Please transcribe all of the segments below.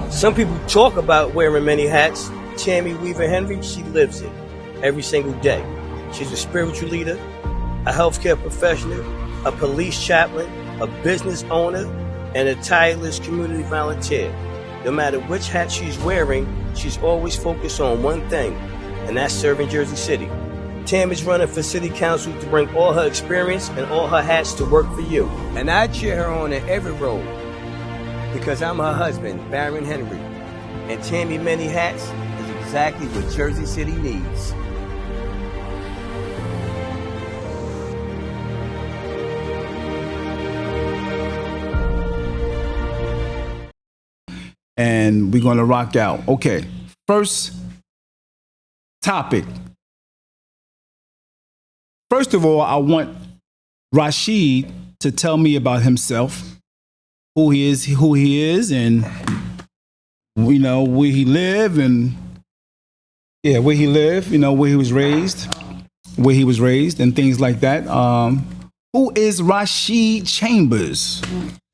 Some people talk about wearing many hats. Tammy Weaver Henry, she lives it every single day. She's a spiritual leader, a healthcare professional, a police chaplain, a business owner, and a tireless community volunteer. No matter which hat she's wearing, she's always focused on one thing, and that's serving Jersey City. Tam is running for city council to bring all her experience and all her hats to work for you. And I cheer her on in every role because I'm her husband, Baron Henry. And Tammy Many Hats is exactly what Jersey City needs. And we're gonna rock out. Okay, first topic. First of all, I want Rashid to tell me about himself, who he is, and where he live, and where he lived, where he was raised, and things like that. Who is Rashid Chambers?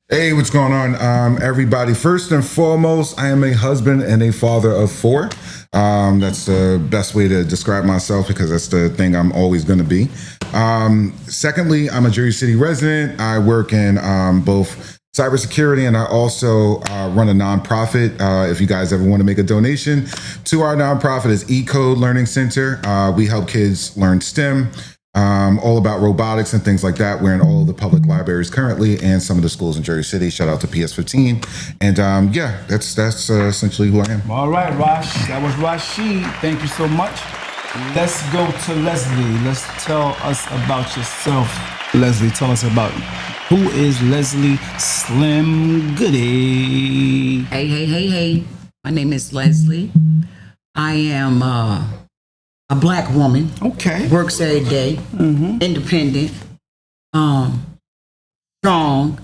Hey, what's going on, everybody? First and foremost, I am a husband and a father of 4. That's the best way to describe myself because that's the thing I'm always going to be. Secondly, I'm a Jersey City resident. I work in both cybersecurity and I also run a nonprofit. If you guys ever want to make a donation to our nonprofit, is E-Code Learning Center. We help kids learn STEM. All about robotics and things like that. We're in all of the public libraries currently and some of the schools in Jersey City. Shout out to PS15. And that's essentially who I am. All right, Rash. That was Rashid. Thank you so much. Let's go to Leslie. Let's tell us about yourself. Leslie, tell us about who is Leslie Slim Goody. Hey. My name is Leslie. I am a black woman. Okay. Works every day. Independent. Strong.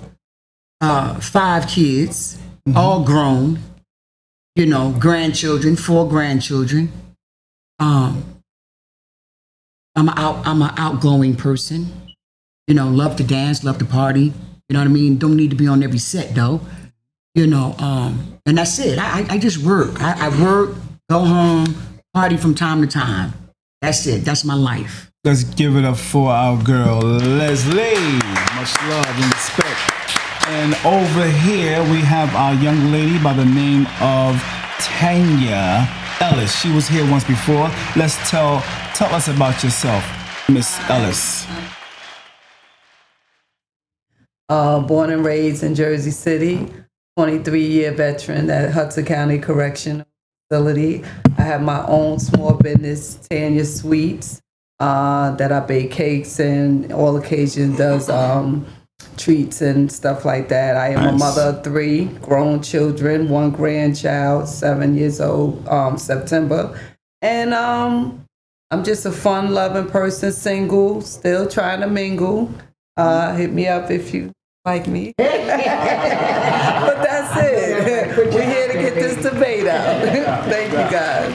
5 kids. All grown. Grandchildren. 4 grandchildren. I'm an outgoing person. Love to dance, love to party. You know what I mean? Don't need to be on every set though. And that's it. I just work. I work, go home, party from time to time. That's it. That's my life. Let's give it up for our girl, Leslie. Much love and respect. And over here, we have our young lady by the name of Tanya Ellis. She was here once before. Let's tell us about yourself, Miss Ellis. Born and raised in Jersey City, 23-year veteran at Hudson County Correctional Facility. I have my own small business, Tanya Sweets, that I bake cakes and all occasions does treats and stuff like that. I am a mother of 3 grown children, 1 grandchild, 7 years old, September. And I'm just a fun-loving person, single, still trying to mingle. Hit me up if you like me. But that's it. We're here to get this debate out. Thank you, guys.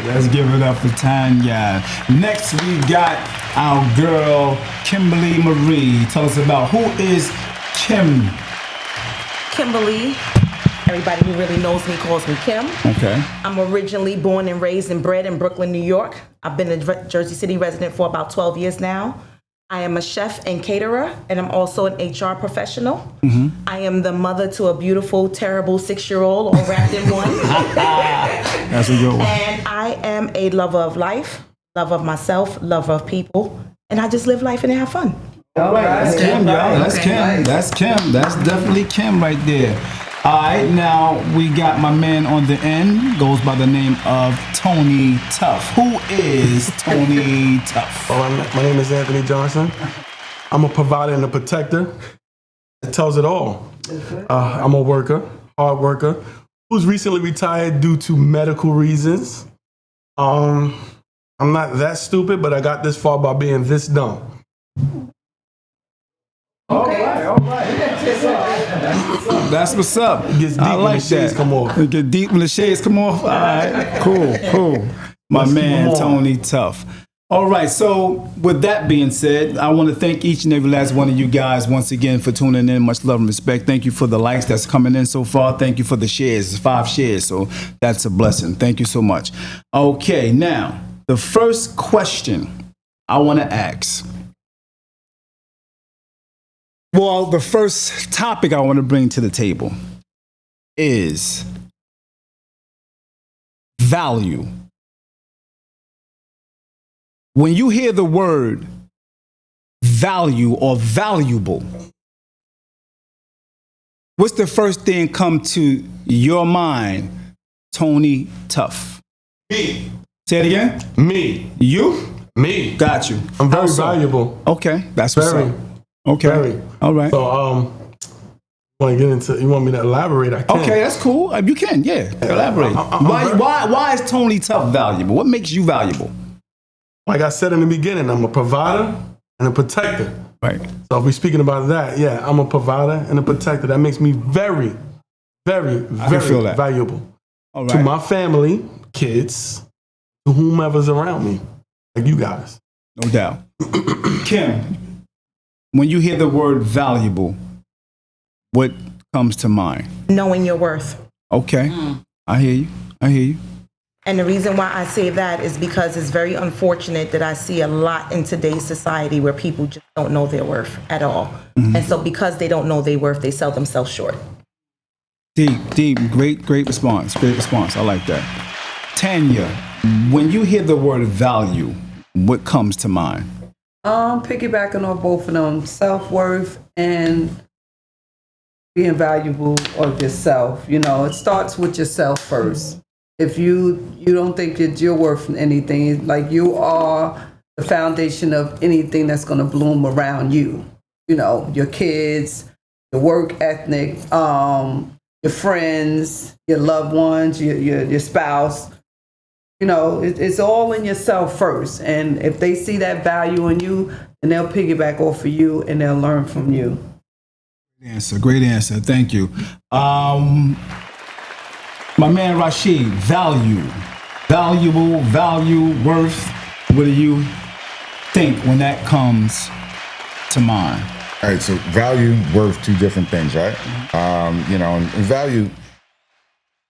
Let's give it up for Tanya. Next, we got our girl, Kimberly Marie. Tell us about who is Kim. Kimberly. Everybody who really knows me calls me Kim. Okay. I'm originally born and raised and bred in Brooklyn, New York. I've been a Jersey City resident for about 12 years now. I am a chef and caterer, and I'm also an HR professional. I am the mother to a beautiful, terrible 6-year-old, all wrapped in one. That's a good one. And I am a lover of life, lover of myself, lover of people, and I just live life and have fun. All right, that's Kim, y'all. That's Kim. That's Kim. That's definitely Kim right there. All right, now we got my man on the end, goes by the name of Tony Tuff. Who is Tony Tuff? Well, my name is Anthony Johnson. I'm a provider and a protector. It tells it all. I'm a worker, hard worker, who's recently retired due to medical reasons. I'm not that stupid, but I got this far by being this dumb. All right. That's what's up. It gets deep when the shades come off. It get deep when the shades come off. All right, cool. My man, Tony Tuff. All right, so with that being said, I want to thank each and every last one of you guys once again for tuning in. Much love and respect. Thank you for the likes that's coming in so far. Thank you for the shares. It's 5 shares, so that's a blessing. Thank you so much. Okay, now, the first question I want to ask. Well, the first topic I want to bring to the table is value. When you hear the word value or valuable, what's the first thing come to your mind, Tony Tough? Me. Say it again. Me. You? Me. Got you. I'm very How so? valuable. Okay, that's what's Very. up. Okay. Very. All right. So, want to get into? You want me to elaborate? I can. Okay, that's cool. You can, yeah. Elaborate. Why is Tony Tough valuable? What makes you valuable? Like I said in the beginning, I'm a provider and a protector. Right. So if we're speaking about that, yeah, I'm a provider and a protector. That makes me very, very, feel very that. valuable All to right. my family, kids, to whomever's around me, like you guys. No doubt. Kim, when you hear the word valuable, what comes to mind? Knowing your worth. Okay. I hear you. I hear you. And the reason why I say that is because it's very unfortunate that I see a lot in today's society where people just don't know their worth at all. Mm-hmm. And so because they don't know their worth, they sell themselves short. Deep. Great response. Great response. I like that. Tanya, when you hear the word value, what comes to mind? Piggybacking on both of them, self-worth and being valuable of yourself. You know, it starts with yourself first. If you don't think that you're worth anything, like you are the foundation of anything that's going to bloom around you. You know, your kids, your work ethic, your friends, your loved ones, your spouse. You know, it's all in yourself first. And if they see that value in you, then they'll piggyback off of you and they'll learn from you. Great answer. Thank you. My man Rashid, value, valuable, value, worth. What do you think when that comes to mind? All right, so value, worth, two different things, right? You know, and value,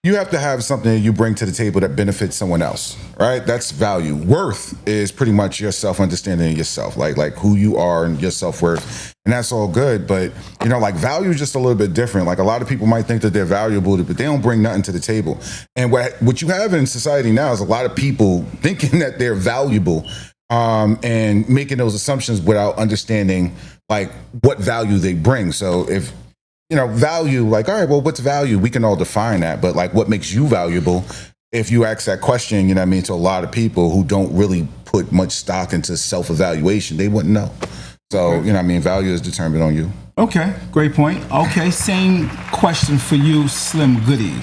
you have to have something that you bring to the table that benefits someone else, right? That's value. Worth is pretty much your self-understanding of yourself, like who you are and your self-worth, and that's all good. But you know, like value is just a little bit different. Like a lot of people might think that they're valuable, but they don't bring nothing to the table. And what you have in society now is a lot of people thinking that they're valuable, and making those assumptions without understanding like what value they bring. So if you know, value, like, all right, well, what's value? We can all define that, but like what makes you valuable? If you ask that question, you know what I mean, to a lot of people who don't really put much stock into self-evaluation, they wouldn't know. So, you know what I mean, value is determined on you. Okay, great point. Okay, same question for you, Slim Goody.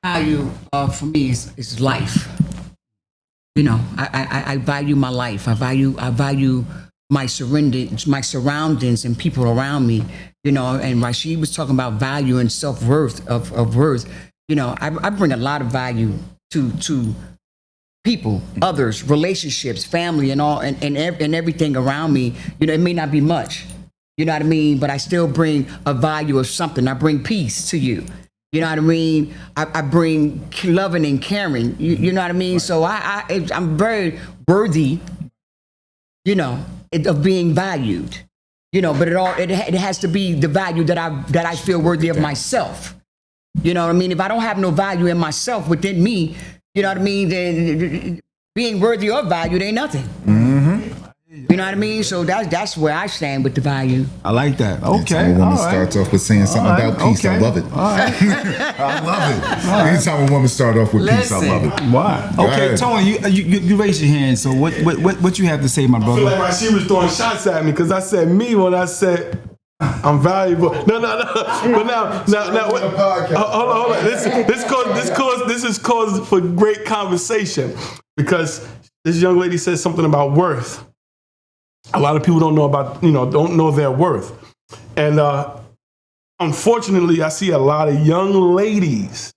Value for me is life. You know, I value my life. I value my surroundings and people around me. You know, and Rashid was talking about value and self-worth of worth. You know, I bring a lot of value to people, others, relationships, family, and all, and everything around me. You know, it may not be much. You know what I mean? But I still bring a value of something. I bring peace to you. You know what I mean? I bring loving and caring. You know what I mean? Right. So I'm very worthy, you know, of being valued. You know, but it has to be the value that I feel worthy of myself. You know what I mean? If I don't have no value in myself within me, you know what I mean, then being worthy of value, it ain't nothing. Mm-hmm. You know what I mean? So that's where I stand with the value. I like that. Okay. Anytime a woman starts off with saying something about peace, I love it. All right. I love it. Anytime a woman starts off with peace, I love it. Why? Okay, Tony, you raised your hand. So what you have to say, my I brother? feel like she was throwing shots at me because I said me when I said I'm valuable. No. But now, hold on. This is cause for great conversation because this young lady said something about worth. A lot of people don't know their worth. And unfortunately, I see a lot of young ladies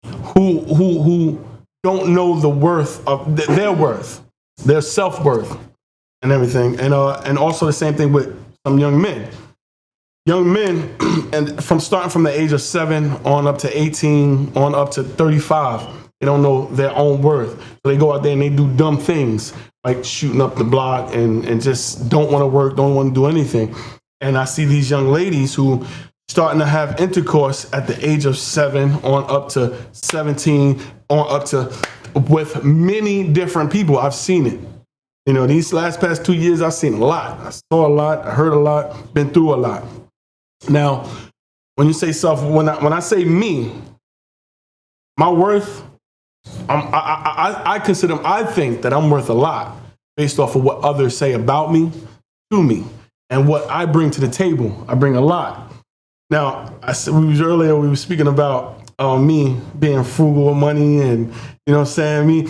who don't know the worth of their worth. their self-worth and everything. And also the same thing with some young men. Young men, and starting from the age of 7 on up to 18, on up to 35, they don't know their own worth. So they go out there and they do dumb things, like shooting up the block and just don't want to work, don't want to do anything. And I see these young ladies who starting to have intercourse at the age of 7 on up to 17, on up to with many different people. I've seen it. You know, these past 2 years, I've seen a lot. I saw a lot, I heard a lot, been through a lot. Now, when you say self, when I say me, my worth, I think that I'm worth a lot based off of what others say about me, to me, and what I bring to the table. I bring a lot. Now, we were speaking about me being frugal with money, and you know what I'm saying, me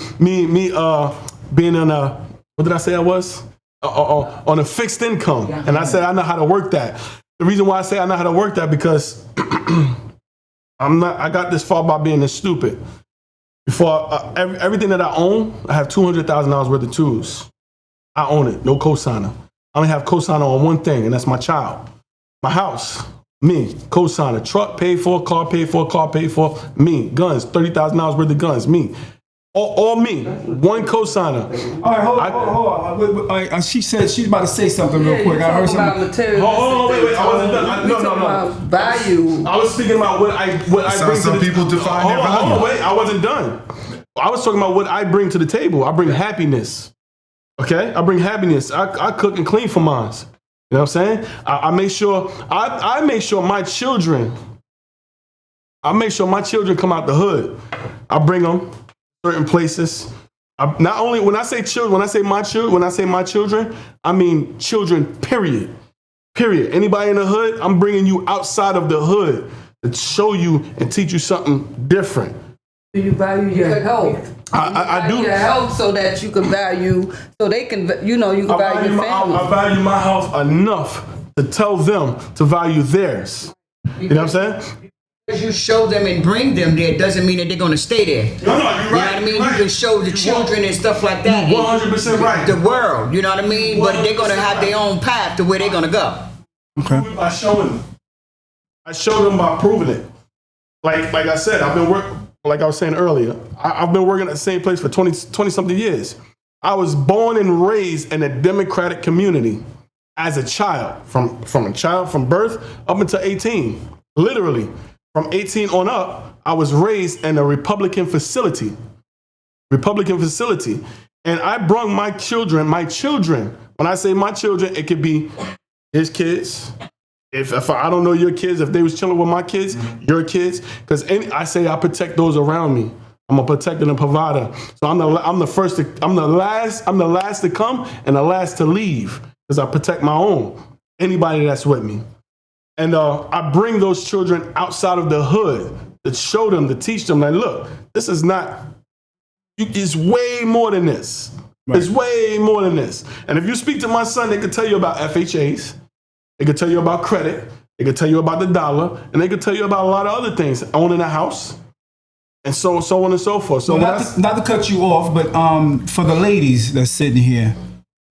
being on a, what did I say I was? On a fixed income. And I said I know how to work that. The reason why I say I know how to work that because I got this far by being this stupid. Before everything that I own, I have $200,000 worth of tools. I own it, no cosigner. I only have cosigner on one thing, and that's my child. My house, me, cosigner. Truck paid for, car paid for, me. Guns, $30,000 worth of guns, me. All me, one cosigner. All right, hold on. All right, she said she's about to say something real quick. I heard something. Wait, I wasn't done. No. Value. I was speaking about what I bring some to the people define their value. Wait, I wasn't done. I was talking about what I bring to the table. I bring happiness. Okay? I bring happiness. I cook and clean for mine. You know what I'm saying? I make sure my children come out the hood. I bring them certain places. Not only when I say children, when I say my children, I mean children, period. Anybody in the hood, I'm bringing you outside of the hood to show you and teach you something different. Do you value your health? I do. Your health so that you can value, so they can, you can value your family. I value my health enough to tell them to value theirs. You know what I'm saying? Because you show them and bring them there doesn't mean that they're going to stay there. No, you're right. You know what I mean? Right. You can show the children and stuff like that. You're 100% right. The world, you know what I mean? But they're going to have their own path to where they're going to go. Okay. By showing them. I show them by proving it. Like I said, I've been working, like I was saying earlier, I've been working at the same place for 20-something years. I was born and raised in a Democratic community as a child, from birth up until 18. Literally, from 18 on up, I was raised in a Republican facility. And I brought my children, when I say my children, it could be his kids. If I don't know your kids, if they was chilling with my kids, your kids, because I say I protect those around me. I'm a protector and a provider. So I'm the last to come and the last to leave because I protect my own. Anybody that's with me. And I bring those children outside of the hood to show them, to teach them, like, look, this is not, it's way more than this. Right. It's way more than this. And if you speak to my son, they could tell you about FHAs. They could tell you about credit. They could tell you about the dollar. And they could tell you about a lot of other things, owning a house. And so on and so forth. So well, not to cut you off, but for the ladies that's sitting here,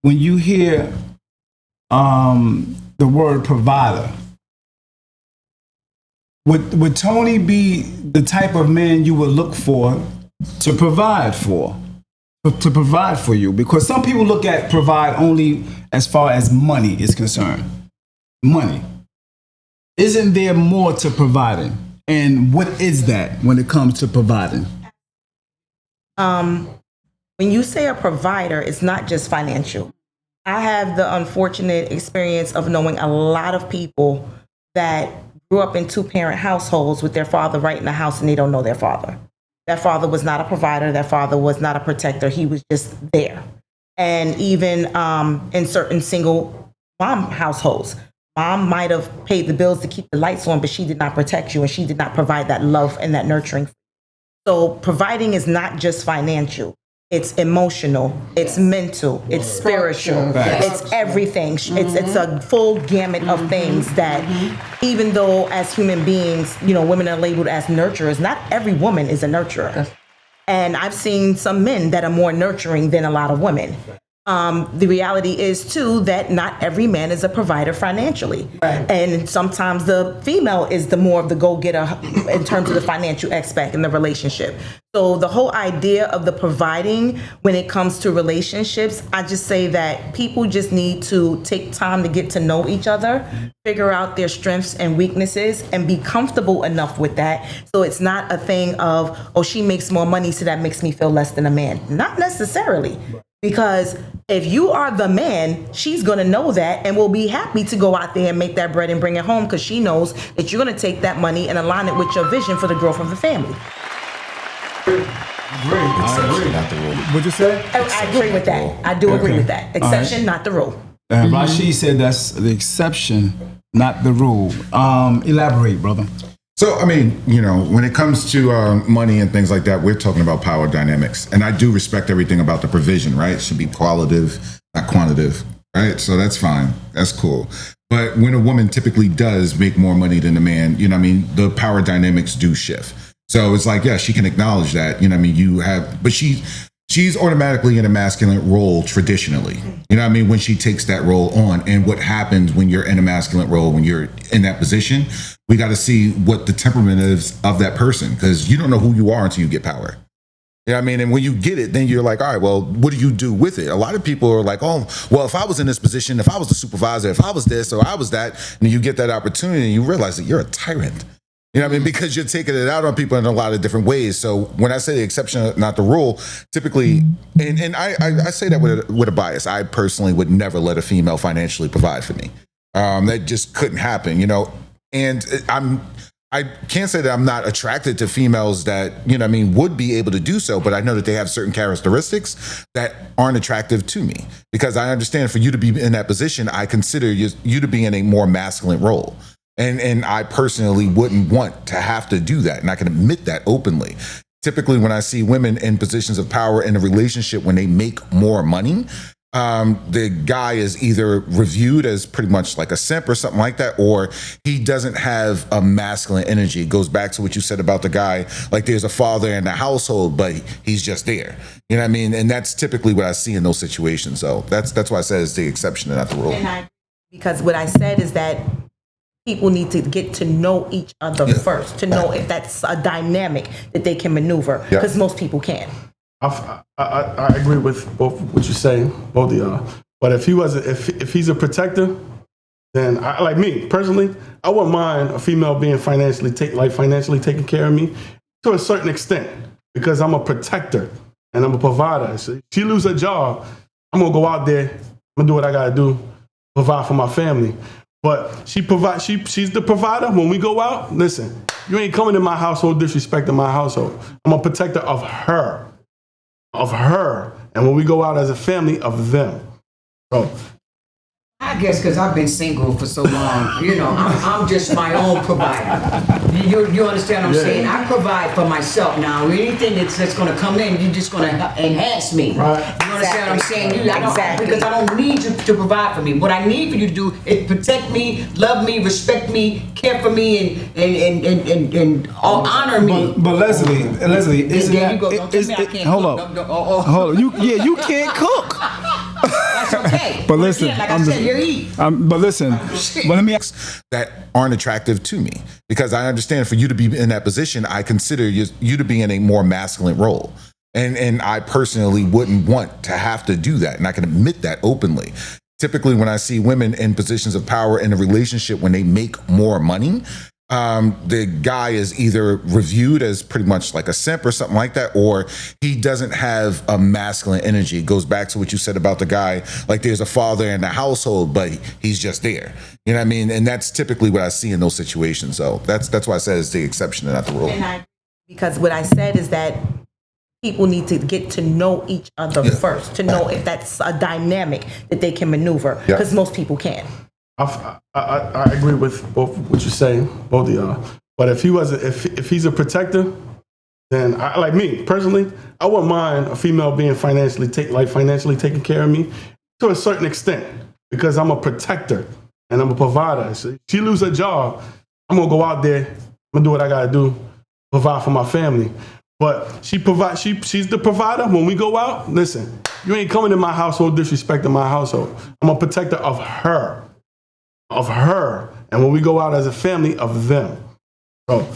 when you hear the word provider, would Tony be the type of man you would look for to provide for? To provide for you? Because some people look at provide only as far as money is concerned. Money. Isn't there more to providing? And what is that when it comes to providing? When you say a provider, it's not just financial. I have the unfortunate experience of knowing a lot of people that grew up in two-parent households with their father right in the house and they don't know their father. That father was not a provider. That father was not a protector. He was just there. And even in certain single mom households, mom might have paid the bills to keep the lights on, but she did not protect you and she did not provide that love and that nurturing. So providing is not just financial. It's emotional, it's mental, it's spiritual, it's everything. It's a full gamut of things that even though as human beings, women are labeled as nurturers, not every woman is a nurturer. And I've seen some men that are more nurturing than a lot of women. The reality is too that not every man is a provider financially, and sometimes the female is the more of the go-getter in terms of the financial aspect in the relationship. So the whole idea of the providing when it comes to relationships, I just say that people just need to take time to get to know each other, figure out their strengths and weaknesses, and be comfortable enough with that. So it's not a thing of, oh, she makes more money, so that makes me feel less than a man. Not necessarily. Because if you are the man, she's going to know that and will be happy to go out there and make that bread and bring it home because she knows that you're going to take that money and align it with your vision for the growth of the family. What'd you say? I agree with that. I do agree with that. Exception, not the rule. Rashid said that's the exception, not the rule. Elaborate, brother. So, I mean, you know, when it comes to money and things like that, we're talking about power dynamics. And I do respect everything about the provision, right? It should be qualitative, not quantitative, right? So that's fine. That's cool. But when a woman typically does make more money than a man, you know what I mean, the power dynamics do shift. So it's like, yeah, she can acknowledge that, you know what I mean, but she's automatically in a masculine role traditionally. You know what I mean? When she takes that role on. And what happens when you're in a masculine role, when you're in that position, we got to see what the temperament is of that person, because you don't know who you are until you get power. You know what I mean? And when you get it, then you're like, all right, well, what do you do with it? A lot of people are like, oh, well, if I was in this position, if I was the supervisor, if I was this or I was that, and you get that opportunity and you realize that you're a tyrant. You know what I mean? Because you're taking it out on people in a lot of different ways. So when I say the exception, not the rule, typically, and I say that with a bias. I personally would never let a female financially provide for me. That just couldn't happen, you know? And I can't say that I'm not attracted to females that, you know what I mean, would be able to do so, but I know that they have certain characteristics that aren't attractive to me. Because I understand for you to be in that position, I consider you to be in a more masculine role. And I personally wouldn't want to have to do that. And I can admit that openly. Typically, when I see women in positions of power in a relationship, when they make more money, the guy is either reviewed as pretty much like a simp or something like that, or he doesn't have a masculine energy. It goes back to what you said about the guy, like there's a father in the household, but he's just there. You know what I mean? And that's typically what I see in those situations. So that's why I said it's the exception and not the rule. Because what I said is that people need to get to know each other first, to know if that's a dynamic that they can maneuver, because most people can't. I agree with both what you're saying, both of y'all. But if he's a protector, then like me personally, I wouldn't mind a female being financially taking care of me to a certain extent, because I'm a protector and I'm a provider. So if she lose her job, I'm gonna go out there, I'm gonna do what I gotta do, provide for my family. But she's the provider. When we go out, listen, you ain't coming in my household disrespecting my household. I'm a protector of her. And when we go out as a family, of them. So I guess because I've been single for so long, you know, I'm just my own provider. You understand what I'm saying? I provide for myself now. Anything that's going to come in, you're just going to enhance me. Right. You understand what I'm saying? Because I don't need you to provide for me. What I need for you to do is protect me, love me, respect me, care for me, and honor me. But Leslie, isn't there that? You go. Don't tell me I can't hold cook. up. Hold up. You can't cook. That's okay. But listen, again, like I said, you eat. But listen, but let me ask that aren't attractive to me, because I understand for you to be in that position, I consider you to be in a more masculine role. And I personally wouldn't want to have to do that. And I can admit that openly. Typically, when I see women in positions of power in a relationship, when they make more money, the guy is either reviewed as pretty much like a simp or something like that, or he doesn't have a masculine energy. It goes back to what you said about the guy, like there's a father in the household, but he's just there. You know what I mean? And that's typically what I see in those situations. So that's why I said it's the exception and not the rule. Because what I said is that people need to get to know each other first, to know if that's a dynamic that they can maneuver, because most people can't. I agree with both what you're saying, both of y'all. But if he's a protector, then like me personally, I wouldn't mind a female being financially taking care of me to a certain extent, because I'm a protector and I'm a provider. So if she lose her job, I'm gonna go out there, I'm gonna do what I gotta do, provide for my family. But she's the provider. When we go out, listen, you ain't coming in my household disrespecting my household. I'm a protector of her. And when we go out as a family, of them. So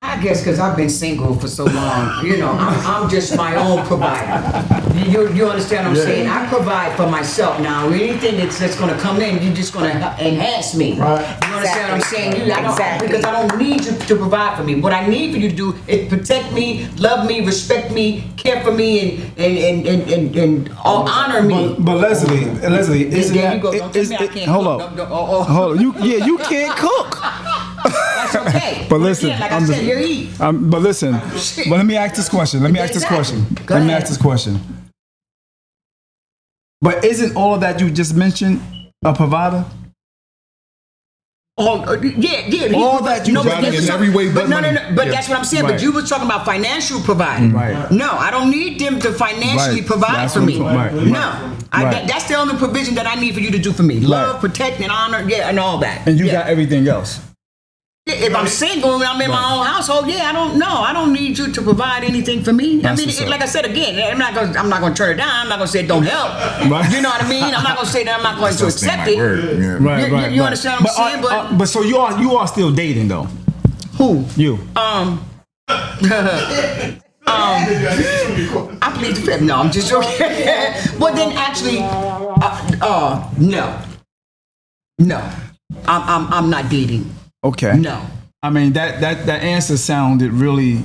I guess because I've been single for so long, you know, I'm just my own provider. You understand what I'm saying? I provide for myself now. Anything that's going to come in, you're just going to enhance me. Right. You understand what I'm saying? Because I don't need you to provide for me. What I need for you to do is protect me, love me, respect me, care for me, and honor me. But Leslie, isn't There that? you go. Don't tell me I can't hold cook. up. Hold on. You can't cook. That's okay. But listen, again, like I said, you eat. but listen. But let me ask this question. Let me ask this question. But isn't all of that you just mentioned a provider? Yeah. All that you providing in every way but money. No. But that's what I'm saying. Right. But you were talking about financial providing. Right. No, I don't need them to financially Right. provide That's for what me. I'm talking about. No. Right. That's the only provision that I need for you to do for me. Love, protect, and honor, and all that. And you Yeah. got everything else. If I'm single and I'm in my own household, I don't need you to provide anything for me. That's I what's mean, up. like I said again, I'm not gonna turn it down. I'm not gonna say it don't help. Right. You know what I mean? I'm not gonna say that I'm not going to accept it. Right. You understand what I'm saying? But so you are still dating though. Who? You. I plead the fifth. No, I'm just joking. But then actually, no, I'm not dating. Okay. No. I mean that answer sounded really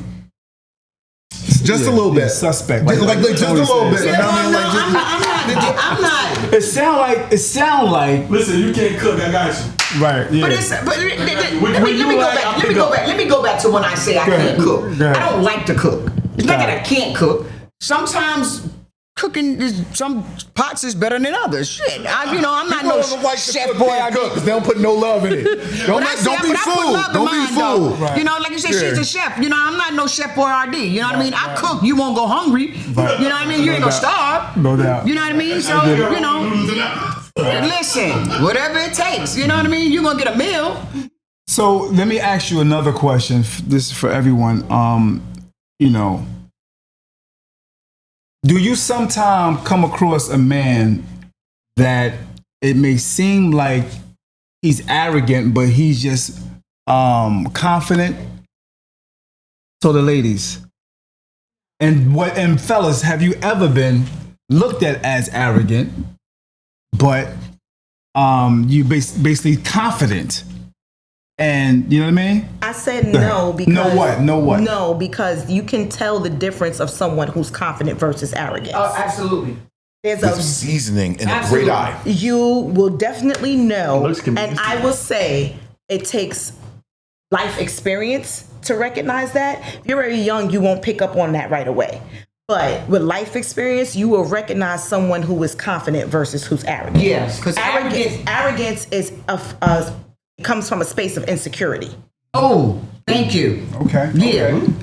Just a little bit. suspect. Like just a little bit. Yeah, You know what I mean? no, Like, just- I'm not. It sound like listen, you can't cook. I got you. right. Yeah. But let me go back to when I say I can't cook. Go ahead. I don't like to cook. It's not that I can't cook. Sometimes cooking some pots is better than others. Shit, I'm not no People don't like to chef cook boy. can't cook 'cause they don't put no love in it. Don't be fooled. Don't be fooled. You know, like you said, she's a chef. You know, I'm not no chef boy RD. You know what I mean? I cook. You won't go hungry. You know what I mean? You ain't gonna starve. No doubt. You know what I mean? So, you know, listen, whatever it takes. You know what I mean? You're gonna get a meal. So let me ask you another question. This is for everyone. Do you sometimes come across a man that it may seem like he's arrogant, but he's just confident? So the ladies and fellas, have you ever been looked at as arrogant, but you basically confident? And you know what I mean? I said no because No what? No, because you can tell the difference of someone who's confident versus arrogant. Absolutely. There's With seasoning and a great eye. You will definitely know, Looks can be and I will say it takes life experience to recognize that. If you're very young, you won't pick up on that right away. But with life experience, you will recognize someone who is confident versus who's arrogant. Yes, because Arrogance is comes from a space of insecurity. Oh, thank you. Okay. Yeah. Okay.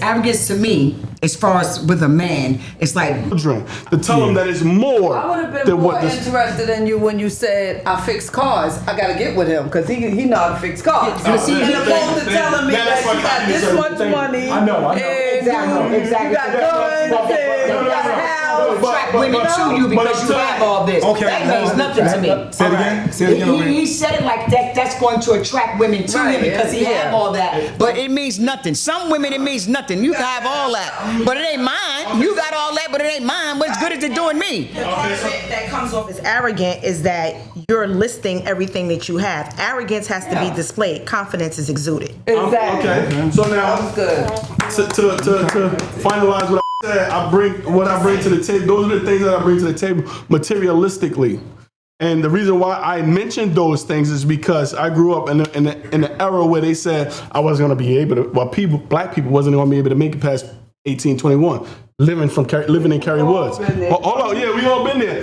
Arrogance to me, as far as with a man, it's like Children, to tell them that it's more I would have been than more what this. interested in you when you said I fix cars. I gotta get with him because he know how to fix cars. Yeah, see, and opposed to telling me that's that what you got I this deserve. much Thank you. money. I know. And Exactly. You got guns. And you got a house. attract women to you because you have all this. Okay. That means nothing to me. Say it again. Say it again. over here. He said it like that. That's going to attract women to Right, him because he yeah. have all that. But it means nothing. Some women it means nothing. You can have all that, but it ain't mine. You got all that, but it ain't mine. What's good is it doing me? The part of it that comes off as arrogant is that you're listing everything that you have. Arrogance has to be displayed. Confidence is exuded. Exactly. Okay. So now, That was good. to finalize what I said, I bring to the table. Those are the things that I bring to the table materialistically. And the reason why I mentioned those things is because I grew up in the era where they said I wasn't going to be able to. Well, black people wasn't going to be able to make it past 18, 21. Living in Cary Woods. Hold on, yeah, we all been there.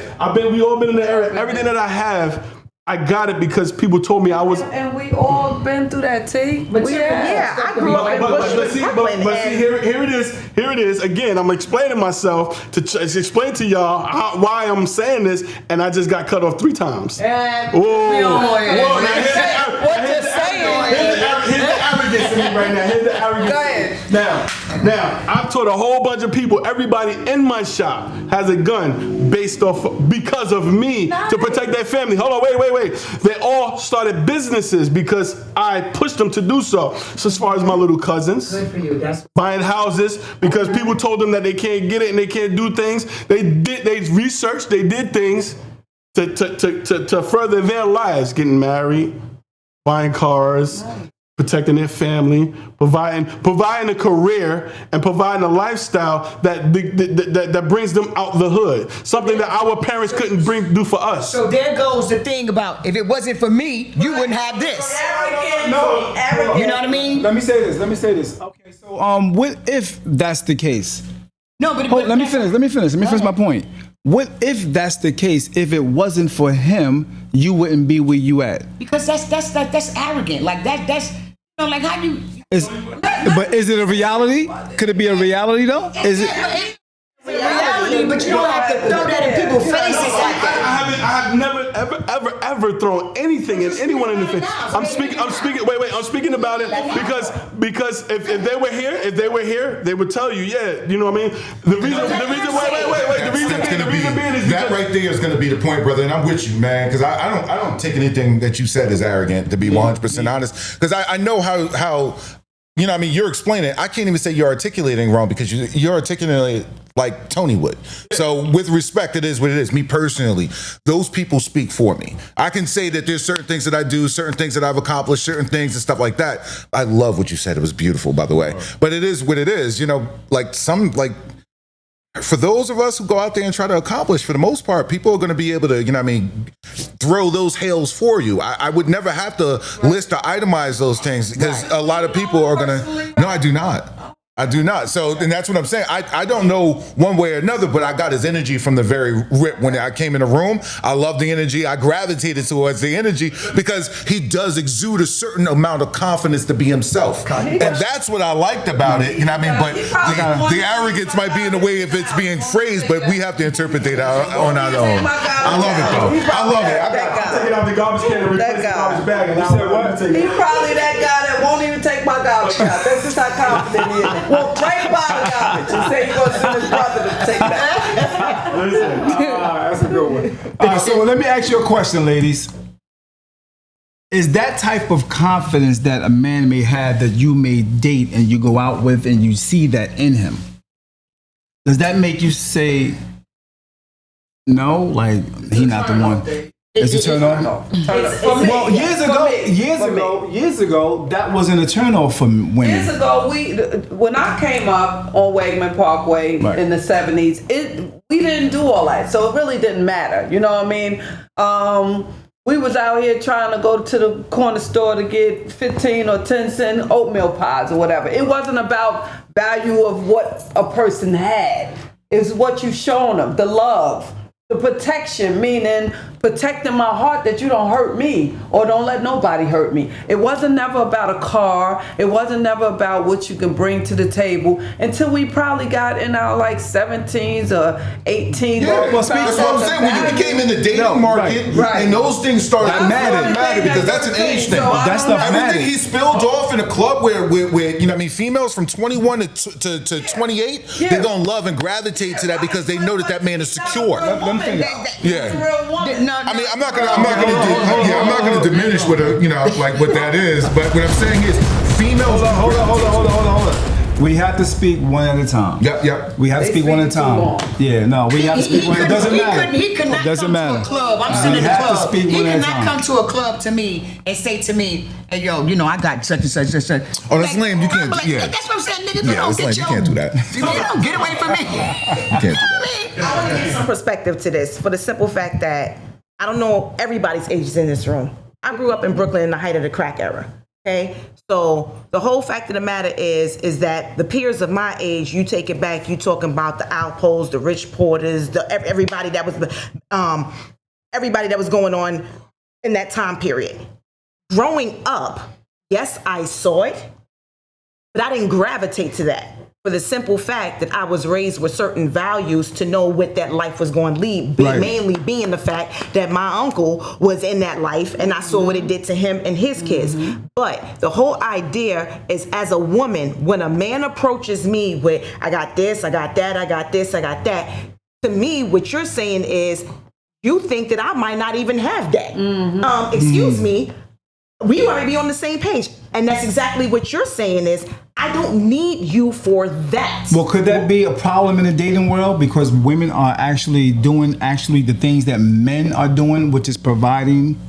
We all been in the era. Everything that I have, I got it because people told me I was. And we all been through that, T. Yeah, I grew up in Brooklyn. But see, here it is. Again, I'm explaining myself to explain to y'all why I'm saying this, and I just got cut off 3 times. And Whoa. we don't want it. Whoa, now here's the What you're saying. Here's the arrogance to me right now. Here's the arrogance. Go ahead. Now, I've taught a whole bunch of people. Everybody in my shop has a gun because of me to protect their family. Hold on, wait. They all started businesses because I pushed them to do so. So as far as my little cousins, Good for you. That's buying houses because people told them that they can't get it and they can't do things. They researched, they did things to further their lives, getting married, buying cars, protecting their family, providing a career, and providing a lifestyle that brings them out the hood. Something that our parents couldn't do for us. so. There goes the thing about if it wasn't for me, you wouldn't have this. No, You know what I mean? Let me say this. Okay, so what if that's the case? No, but Let me finish my point. What if that's the case? If it wasn't for him, you wouldn't be where you at. because that's arrogant. Like that's like how you. But is it a reality? Could it be a reality though? Is it? Reality, but you don't have to throw that in people's faces like that. I have never, ever thrown anything in anyone in the face. I'm speaking about it because if they were here, they would tell you, yeah, you know what I mean? The reason being is that right there is going to be the point, brother. And I'm with you, man, because I don't take anything that you said as arrogant, to be 100% honest, because I know how you know what I mean, you're explaining it. I can't even say you're articulating wrong because you're articulating it like Tony would. So with respect, it is what it is. Me personally, those people speak for me. I can say that there's certain things that I do, certain things that I've accomplished, certain things and stuff like that. I love what you said. It was beautiful, by the way. But it is what it is. You know, for those of us who go out there and try to accomplish, for the most part, people are going to be able to, you know what I mean, throw those hails for you. I would never have to list or itemize those things because a lot of people are going to, no, I do not. So, and that's what I'm saying. I don't know one way or another, but I got his energy from the very rip when I came in the room. I love the energy. I gravitated towards the energy because he does exude a certain amount of confidence to be himself. And that's what I liked about it. You know what I mean? But the arrogance might be in the way if it's being phrased, but we have to interpret it on our own. I love it though. I love it. Take it out the garbage can and replace the garbage bag. And I said, what? He's probably that guy that won't even take my garbage out. That's just how confident he is. Well, right by the garbage and say he's going to send his brother to take that. Listen, that's a good one. So let me ask you a question, ladies. Is that type of confidence that a man may have that you may date and you go out with and you see that in him? Does that make you say, no, like he not the one? It's a turn off? Well, years ago, that wasn't a turn off for women. Years ago, when I came up on Wegman Parkway in the 70s, we didn't do all that, so it really didn't matter. You know what I mean? We was out here trying to go to the corner store to get 15 or 10 cent oatmeal pies or whatever. It wasn't about value of what a person had. It's what you shown them, the love. The protection, meaning protecting my heart that you don't hurt me or don't let nobody hurt me. It wasn't never about a car. It wasn't never about what you can bring to the table until we probably got in our like 17s or 18s. Yeah, that's what I'm saying. When you became in the dating market and those things started to matter because that's an age thing. That stuff Everything matters. he spilled off in a club where you know what I mean, females from 21 to 28, they're going to love and gravitate to that because they know that man is secure. No, I mean, I'm not gonna diminish what what that is, but what I'm saying is females. Hold on. We have to speak one at a time. Yep. We have to speak one at a time. Yeah, no, we have to speak one. It doesn't matter. He could not It doesn't come matter. to a club. I'm sitting in the have to club. speak He one at a cannot time. come to a club to me and say to me, "Hey, yo, you know, I got such and such and such." Oh, that's lame. You can't. Like, Yeah. that's what I'm saying, nigga. Yeah, that's lame. You can't do that. You don't get away from me. You can't do that. I want to give some perspective to this for the simple fact that I don't know everybody's ages in this room. I grew up in Brooklyn in the height of the crack era. Okay, so the whole fact of the matter is that the peers of my age, you take it back, you talking about the Alpos, the Rich Porters, everybody that was going on in that time period. Growing up, yes, I saw it, but I didn't gravitate to that. for the simple fact that I was raised with certain values to know what that life was going to lead, Right. mainly being the fact that my uncle was in that life and I saw what it did to him and his kids. But the whole idea is, as a woman, when a man approaches me with, I got this, I got that, I got this, I got that, to me, what you're saying is, you think that I might not even have that. Excuse me, we might be on the same page. And that's exactly what you're saying is, I don't need you for that. Well, could that be a problem in the dating world? Because women are actually doing the things that men are doing, which is providing,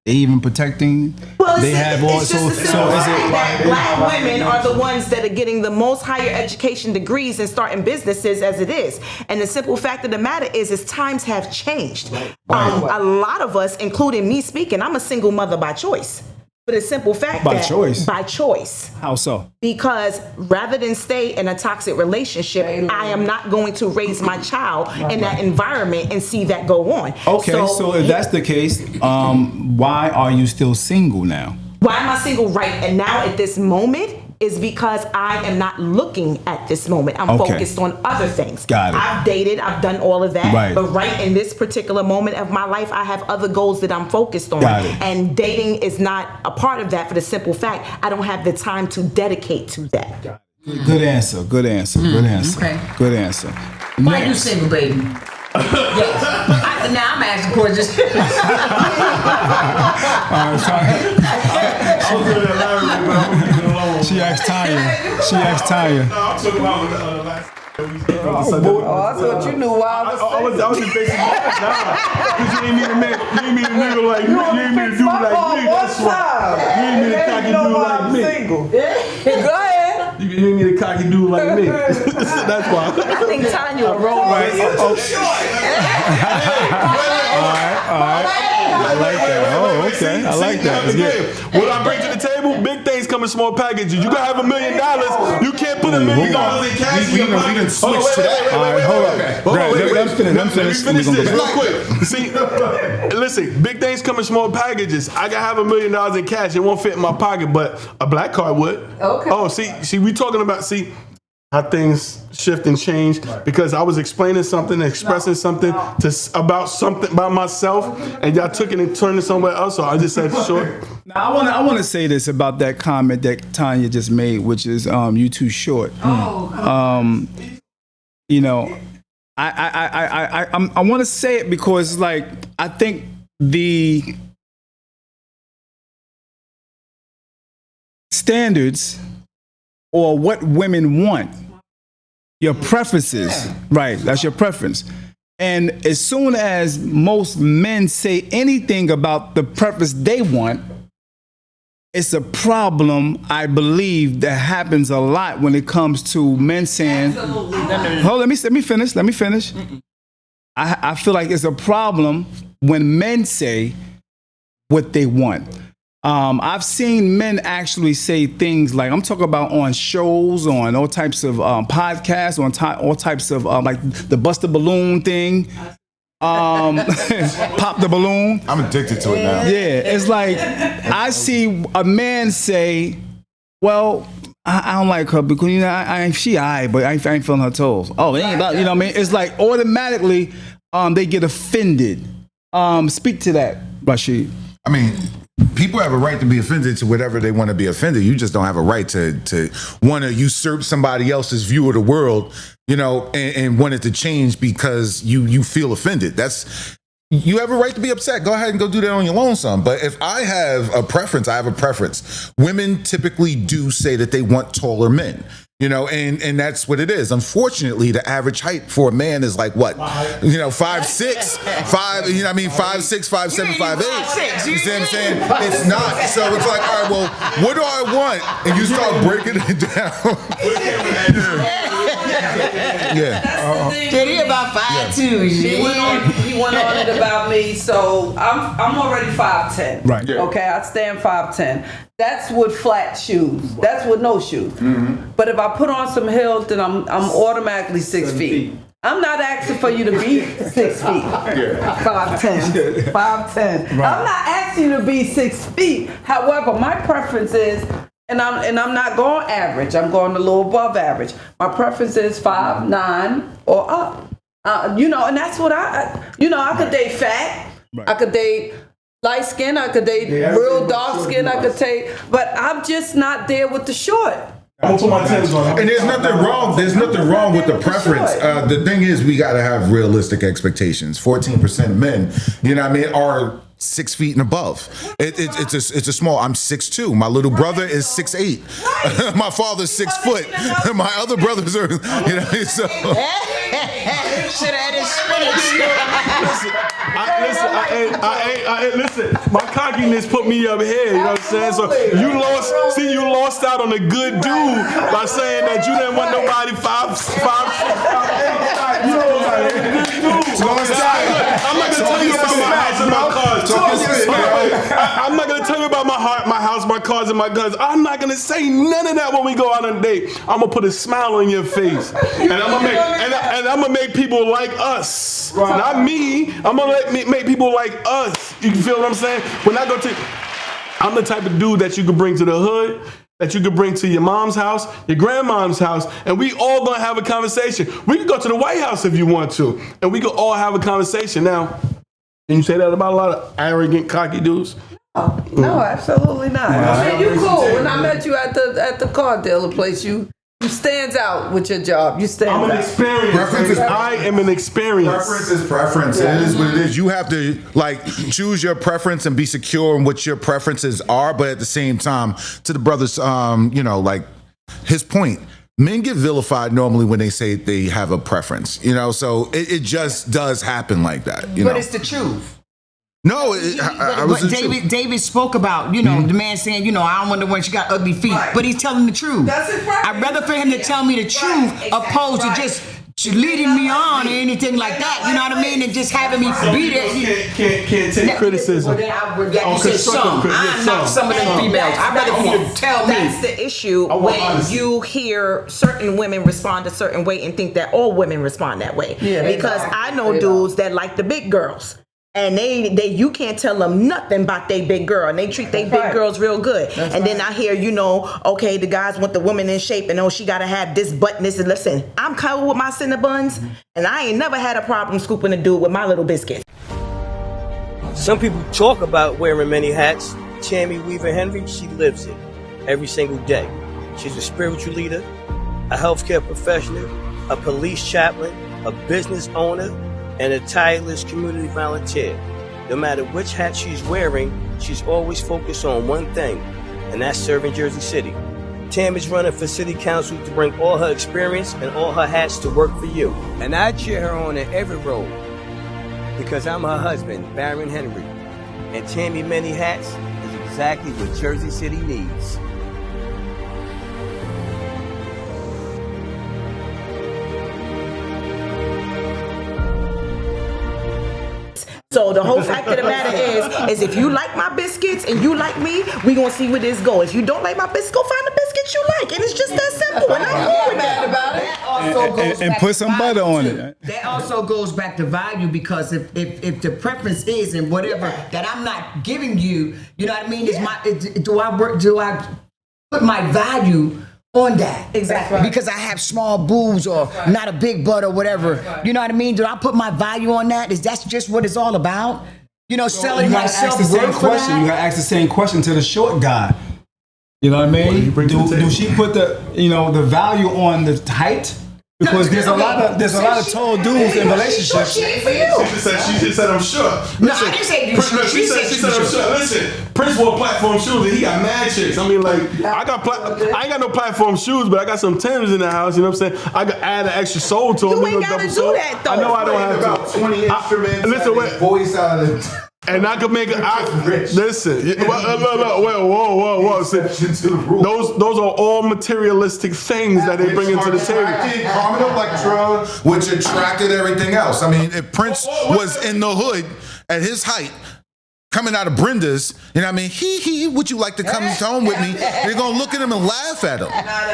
even protecting. Well, they have all. it's just the simple fact that black women are the ones that are getting the most higher education degrees and starting businesses as it is. And the simple fact of the matter is times have changed. A lot of us, including me speaking, I'm a single mother by choice. But a simple fact By that choice? by choice. How so? Because rather than stay in a toxic relationship, I am not going to raise my child in that environment and see that go on. Okay, so if that's the case, why are you still single now? Why am I single right and now at this moment? Is because I am not looking at this moment. I'm Okay. focused on other things. Got it. I've dated, I've done all of that. Right. But right in this particular moment of my life, I have other goals that I'm focused on. Got it. And dating is not a part of that for the simple fact I don't have the time to dedicate to that. Good answer. Good answer. Good answer. okay. Good answer. Why you Next. single, baby? Yes. Now I'm asking questions. She asked Tanya. She asked Tanya. I'm talking about the last. I thought you knew why I was I was just basically because you ain't mean to make, you ain't mean to nigga like me, you ain't mean to do like me. That's why you ain't mean to cocky dude like me. Go ahead. You ain't mean to cocky dude like me. That's why. I think Tanya a role All right. I like that. Oh, okay. I like that. That's good. What I bring to the table, big things come in small packages. You gotta have $1 million. You can't put $1 million in cash. We done switched to that. All right, hold up. Let me finish. Let me finish this real quick. See, listen, big things come in small packages. I gotta have $1 million in cash. It won't fit in my pocket, but a black card would. Okay. Oh, see, we talking about how things shift and change because I was explaining something, expressing something about myself, and y'all took it and turned it somewhere else. So I just said, sure. Now I want to say this about that comment that Tanya just made, which is you too short. You know, I want to say it because like I think the standards or what women want, your preferences, right? That's your preference. And as soon as most men say anything about the preference they want, it's a problem, I believe, that happens a lot when it comes to men saying, hold, let me finish. I feel like it's a problem when men say what they want. I've seen men actually say things like, I'm talking about on shows, on all types of podcasts, on all types of like the bust the balloon thing, pop the balloon. I'm addicted to it now. Yeah, it's like I see a man say, well, I don't like her because, you know, she alright, but I ain't feeling her toes. Oh, it ain't about, you know what I mean? It's like automatically they get offended. Speak to that, Rashid. I mean, people have a right to be offended to whatever they want to be offended. You just don't have a right to want to usurp somebody else's view of the world, you know, and want it to change because you feel offended. You have a right to be upset. Go ahead and go do that on your lonesome. But if I have a preference, I have a preference. Women typically do say that they want taller men. You know, and that's what it is. Unfortunately, the average height for a man is like what? You know, 5'6", 5. You know, what I mean, 5'6", 5'7", 5'8". You see what I'm saying? It's not. So it's like, all right, well, what do I want? And you start breaking it down. Yeah. Did he about 5'2"? He went on it about me, so I'm already 5'10". Right. Yeah. Okay, I stand 5'10". That's with flat shoes. That's with no shoes. Mm-hmm. But if I put on some heels, then I'm automatically 6 feet. I'm not asking for you to be 6 feet. 5'10". 5'10". Right. I'm not asking you to be 6 feet. However, my preference is and I'm not going average. I'm going a little above average. My preference is 5'9" or up. You know, and that's what I could date fat. Right. I could date light skin. I could date real dark skin. I could take, but I'm just not there with the short. I'm gonna put my Timbs on. And there's nothing wrong. There's nothing wrong with the preference. The thing is, we got to have realistic expectations. 14% of men, you know what I mean, are 6 feet and above. It's a small. I'm 6'2". My little brother is 6'8". My father's 6 foot. My other brothers are, you know, so. Should have had his spinach. Listen, my cockiness put me up here, you know what I'm saying? So you lost out on a good dude by saying that you didn't want nobody 5'8". You know what I'm saying? I'm not gonna tell you about my house and my cars. I'm not gonna tell you about my house, my cars, and my guns. I'm not gonna say none of that when we go out on a date. I'm gonna put a smile on your face, and I'm gonna make people like us, not me. I'm gonna make people like us. You feel what I'm saying? When I go to, I'm the type of dude that you could bring to the hood, that you could bring to your mom's house, your grandmom's house, and we all gonna have a conversation. We can go to the White House if you want to, and we can all have a conversation. Now, can you say that about a lot of arrogant, cocky dudes? No, absolutely not. I mean, you cool. When I met you at the car dealer place, you stands out with your job. You stand out. I'm an experience. I am an experience. Preference is preference. Yeah. It is what it is. You have to like choose your preference and be secure in what your preferences are, but at the same time, to the brother's, you know, like his point. Men get vilified normally when they say they have a preference, you know, so it just does happen like that, you know. But it's the truth. No, David spoke about, you know, the man saying, you know, I don't wonder when she got ugly feet, but he's telling the truth. That's his preference. I'd rather for him to tell me the truth opposed to just leading me on or anything like that, you know what I mean, and just having me be there. Can't take criticism. You said some. I'm not some of them females. I'd rather for you to tell me. That's the issue when you hear certain women respond a certain way and think that all women respond that way. Yeah, because I know dudes that like the big girls. And they you can't tell them nothing about they big girl, and they treat they big girls real good. And then I hear, you know, okay, the guys want the woman in shape, and oh, she gotta have this butt and this. And listen, I'm covered with my Cinnabons, and I ain't never had a problem scooping a dude with my little biscuit. Some people talk about wearing many hats. Tammy Weaver Henry, she lives it every single day. She's a spiritual leader, a healthcare professional, a police chaplain, a business owner, and a tireless community volunteer. No matter which hat she's wearing, she's always focused on one thing, and that's serving Jersey City. Tammy's running for city council to bring all her experience and all her hats to work for you. And I cheer her on in every role because I'm her husband, Baron Henry. And Tammy Many Hats is exactly what Jersey City needs. So the whole fact of the matter is if you like my biscuits and you like me, we gonna see where this goes. If you don't like my biscuits, go find the biscuits you like, and it's just that simple. And I'm cool with that. And put some butter on it. That also goes back to value, because if the preference is and whatever that I'm not giving you, you know what I mean? Do I put my value on that? Exactly. Because I have small boobs or not a big butt or whatever. You know what I mean? Do I put my value on that? Is that just what it's all about? You know, selling myself. You gotta ask the same question to the short guy. You know what I mean? Do she put the the value on the height? Because there's a lot of tall dudes in relationships. She just said I'm sure. No, I didn't say you sure. She said I'm sure. Listen, Prince wore platform shoes and he got mad chicks. I mean, like, I ain't got no platform shoes, but I got some Timbs in the house. You know what I'm saying? I could add an extra sole to them. You ain't gotta do that though. I know I don't have to. About 20 instruments. Listen, wait. Voice out of. And I could make listen. Whoa. Those are all materialistic things that they bring into the table. Common electro, which attracted everything else. I mean, if Prince was in the hood at his height, coming out of Brenda's, you know what I mean? Would you like to come home with me? They're gonna look at him and laugh at him.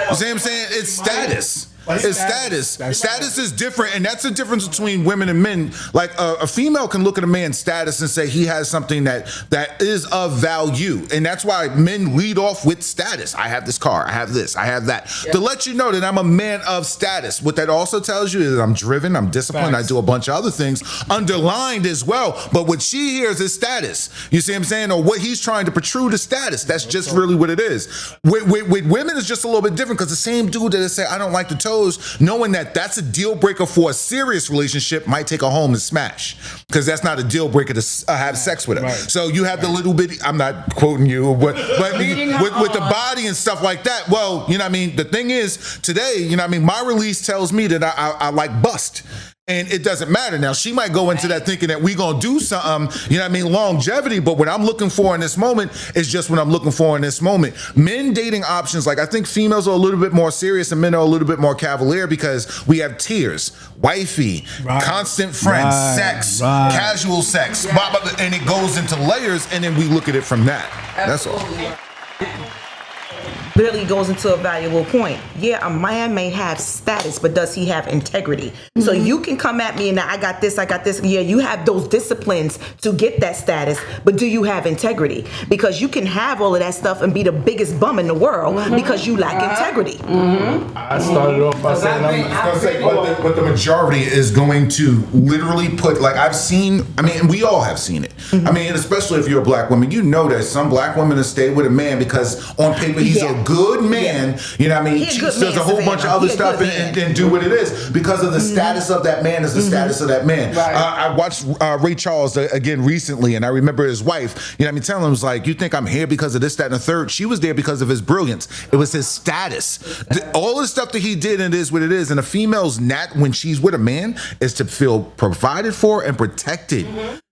You see what I'm saying? It's status. It's status. Status is different, and that's the difference between women and men. Like a female can look at a man's status and say he has something that is of value, and that's why men lead off with status. I have this car, I have this, I have that, to let you know that I'm a man of status. What that also tells you is I'm driven, I'm disciplined, I do a bunch of other things underlined as well. But what she hears is status. You see what I'm saying? Or what he's trying to protrude is status. That's just really what it is. With women, it's just a little bit different, because the same dude that say I don't like the toes, knowing that that's a deal breaker for a serious relationship, might take her home and smash, because that's not a deal breaker to have sex with her. So you have the little bitty, I'm not quoting you, but with the body and stuff like that. Well, you know what I mean? The thing is, today, you know what I mean, my release tells me that I like bust. And it doesn't matter. Now, she might go into that thinking that we gonna do something, you know what I mean, longevity, but what I'm looking for in this moment is just what I'm looking for in this moment. Men dating options, like I think females are a little bit more serious and men are a little bit more cavalier, because we have tiers: wifey, constant friends, sex, casual sex, and it goes into layers, and then we look at it from that. That's all. Really goes into a valuable point. Yeah, a man may have status, but does he have integrity? So you can come at me and I got this. Yeah, you have those disciplines to get that status, but do you have integrity? Because you can have all of that stuff and be the biggest bum in the world because you lack integrity. I started off by saying but the majority is going to literally put, like I've seen, I mean, we all have seen it. I mean, especially if you're a black woman, you know that some black women have stayed with a man because on paper he's a good man, you know what I mean? She does a whole bunch of other stuff and do what it is because of the status of that man is the status of that man. I watched Ray Charles again recently, and I remember his wife, you know what I mean, telling him, was like, you think I'm here because of this, that, and the third? She was there because of his brilliance. It was his status. All the stuff that he did, and it is what it is. And a female's nat when she's with a man is to feel provided for and protected.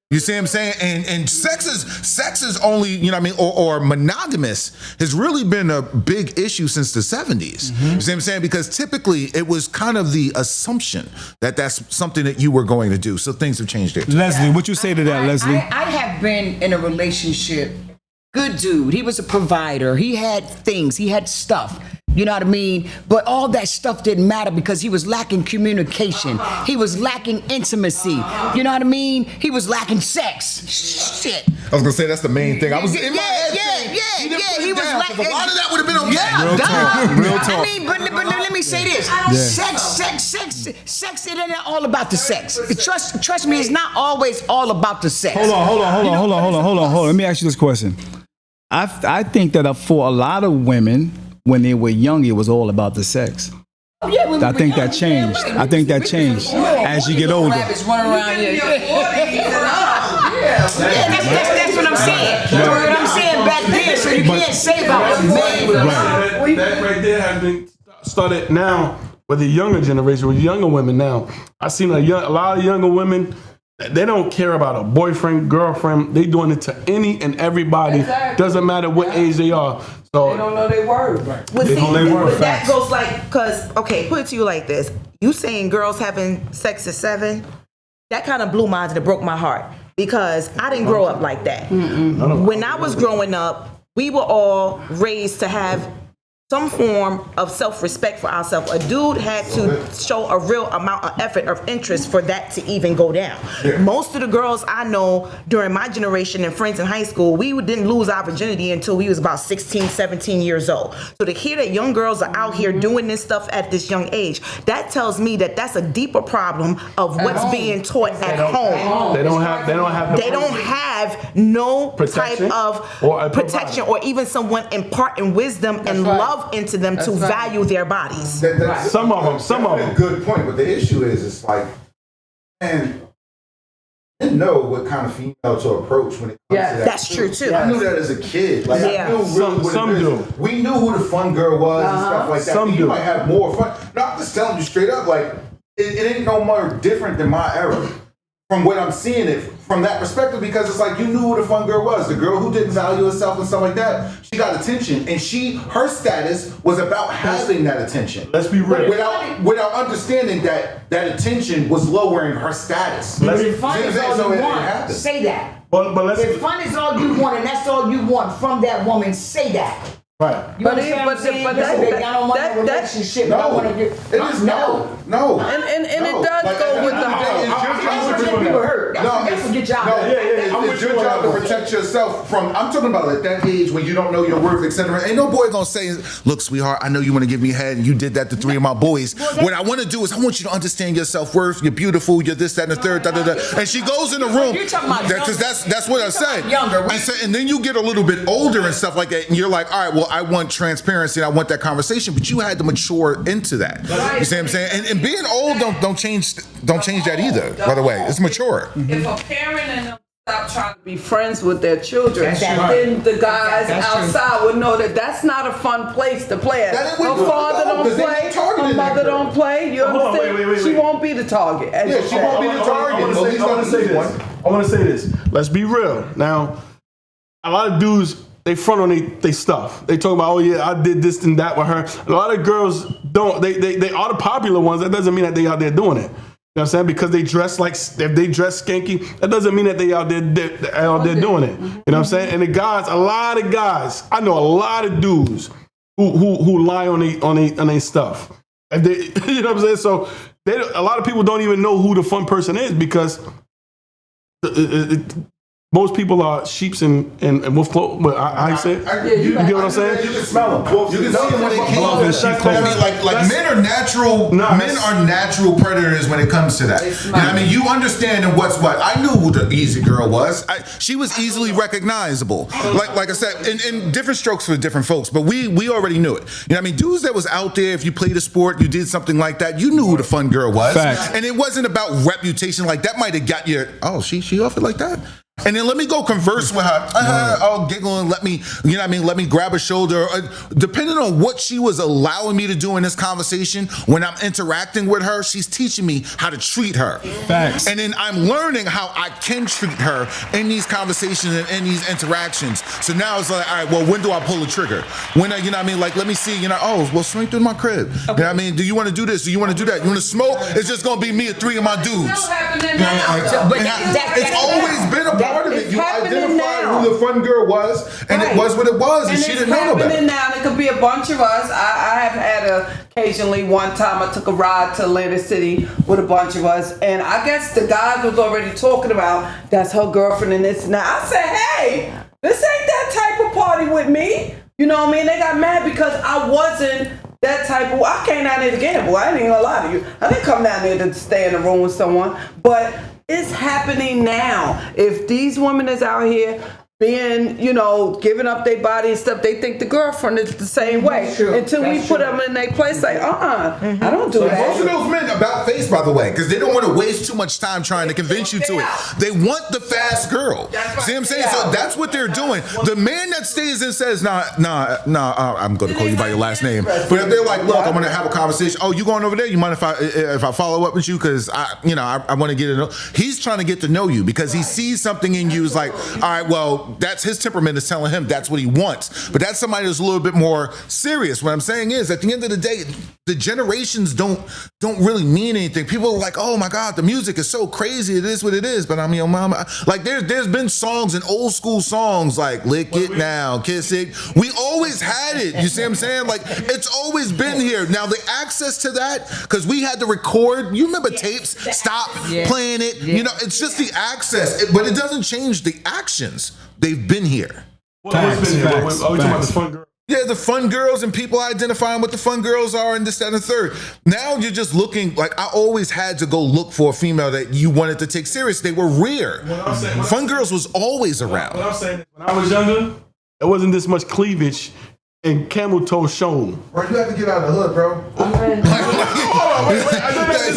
You see what I'm saying? And sex is only, you know what I mean, or monogamous has really been a big issue since the 70s. You see what I'm saying? Because typically it was kind of the assumption that that's something that you were going to do. So things have changed there. Leslie, what you say to that, Leslie? I have been in a relationship. Good dude. He was a provider. He had things. He had stuff. You know what I mean? But all that stuff didn't matter because he was lacking communication. He was lacking intimacy. You know what I mean? He was lacking sex. Shit. I was gonna say that's the main thing. I was in my head. He was lacking. A lot of that would have been okay. Real talk. I mean, but let me say this: sex. It ain't all about the sex. Trust me, it's not always all about the sex. Hold on. Let me ask you this question. I think that for a lot of women, when they were young, it was all about the sex. I think that changed. I think that changed as you get older. Rabbits running around here. That's what I'm saying. That's what I'm saying back then. So you can't say about a man. That right there has been started now with the younger generation, with younger women now. I've seen a lot of younger women. They don't care about a boyfriend, girlfriend. They doing it to any and everybody. Doesn't matter what age they are. So they don't know their word. Well, see, that goes like, because, okay, put it to you like this. You saying girls having sex at 7, that kind of blew my eyes and it broke my heart. Because I didn't grow up like that. When I was growing up, we were all raised to have some form of self-respect for ourselves. A dude had to show a real amount of effort, of interest for that to even go down. Most of the girls I know during my generation and friends in high school, we didn't lose our virginity until we was about 16, 17 years old. So to hear that young girls are out here doing this stuff at this young age, that tells me that that's a deeper problem of what's being taught at home. They don't have no type of protection or even someone imparting wisdom and love into them to value their bodies. Some of them. Good point, but the issue is, it's like, man, I didn't know what kind of female to approach when it comes to that. That's true too. I knew that as a kid. Like, I knew really some do. We knew who the fun girl was and stuff like that. Some you might have more fun. No, I'm just telling you straight up, like, it ain't no more different than my era. From what I'm seeing it from that perspective, because it's like you knew who the fun girl was, the girl who didn't value herself and stuff like that. She got attention, and her status was about having that attention. Let's be real. Without understanding that attention was lowering her status. But if fun is all you want, say that. But if fun is all you want, and that's all you want from that woman, say that. Right. You understand what I'm saying? I don't want a relationship, but I want to get. It is no. And it does go with the whole. People hurt. That's what get y'all. It's your job to protect yourself from. I'm talking about at that age when you don't know your worth, etc. Ain't no boy gonna say, "Look, sweetheart, I know you want to give me head, and you did that to 3 of my boys. What I want to do is I want you to understand your self worth. You're beautiful. You're this, that, and the third. Da, da, da." And she goes in the room. You're talking about Because that's what I said. Younger. And then you get a little bit older and stuff like that, and you're like, all right, well, I want transparency. I want that conversation, but you had to mature into that. Right. You see what I'm saying? And being old don't change that either. By the way, it's mature. If a parent and them stop trying to be friends with their children, That's right. then the guys That's true. outside would know that that's not a fun place to play at. That ain't Her what- father no, don't 'cause they play, get targeted her in mother that don't play. You Hold on, understand? wait. She won't be the target. As Yeah, you she said. won't be the target. I want to say this. Let's be real. Now, a lot of dudes, they front on they stuff. They talk about, oh yeah, I did this and that with her. A lot of girls don't. They are the popular ones. That doesn't mean that they out there doing it. You know what I'm saying? Because they dress like, if they dress skanky, that doesn't mean that they out there doing it. You know what I'm saying? And the guys, a lot of guys, I know a lot of dudes who lie on they stuff. And they, you know what I'm saying? So a lot of people don't even know who the fun person is because most people are sheeps and wolf clothes. But how you say it? You get what I'm saying? You can smell them. You can see them when they came. I mean, like men are natural. Men are natural predators when it comes to that. You know what I mean? You understand what's what. I knew who the easy girl was. She was easily recognizable. Like I said, in different strokes for different folks. But we already knew it. You know what I mean? Dudes that was out there, if you played a sport, you did something like that, you knew who the fun girl was. Facts. And it wasn't about reputation. Like that might have got you. Oh, she off it like that. And then let me go converse with her. I'll giggle and let me, you know what I mean, let me grab her shoulder. Depending on what she was allowing me to do in this conversation, when I'm interacting with her, she's teaching me how to treat her. Facts. And then I'm learning how I can treat her in these conversations and in these interactions. So now it's like, all right, well, when do I pull the trigger? When, you know what I mean, like, let me see, you know, oh, well, swing through my crib. Okay. You know what I mean, do you want to do this? Do you want to do that? You want to smoke? It's just going to be me and 3 of my dudes. It's happening now. It's always been a part of it. It's You happening identified now. who the fun girl was, and it was what it was, and she didn't know about it. Now. It could be a bunch of us. I have had occasionally one time I took a ride to Atlantic City with a bunch of us, and I guess the guys was already talking about that's her girlfriend and this and that. I said, hey, this ain't that type of party with me. You know what I mean? They got mad because I wasn't that type of. I came down there to gamble. I ain't even gonna lie to you. I didn't come down there to stay in a room with someone, but it's happening now. If these women is out here being, you know, giving up their body and stuff, they think the girlfriend is the same way. Until we put them in their place, like, I don't do that. Most of those men about face, by the way, because they don't want to waste too much time trying to convince you to it. They want the fast girl. See what I'm saying? So that's what they're doing. The man that stays and says, nah, I'm going to call you by your last name. But if they're like, look, I'm going to have a conversation. Oh, you going over there? You mind if I follow up with you? Because I want to get to know. He's trying to get to know you because he sees something in you. Is like, all right, well, that's his temperament is telling him that's what he wants. But that's somebody that's a little bit more serious. What I'm saying is, at the end of the day, the generations don't really mean anything. People are like, oh my God, the music is so crazy. It is what it is. But I mean, your mama, like there's been songs and old school songs like Lick It Now, Kiss It. We always had it. You see what I'm saying? Like it's always been here. Now the access to that, because we had to record. You remember tapes? Stop playing it. You know, it's just the access, but it doesn't change the actions. They've been here. Facts. Yeah, the fun girls and people identifying what the fun girls are and this, that, and the third. Now you're just looking, like I always had to go look for a female that you wanted to take serious. They were rare. Fun girls was always around. What I'm saying is, when I was younger, there wasn't this much cleavage and camel toe shown. Bro, you have to get out of the hood, bro. Wait. I didn't have to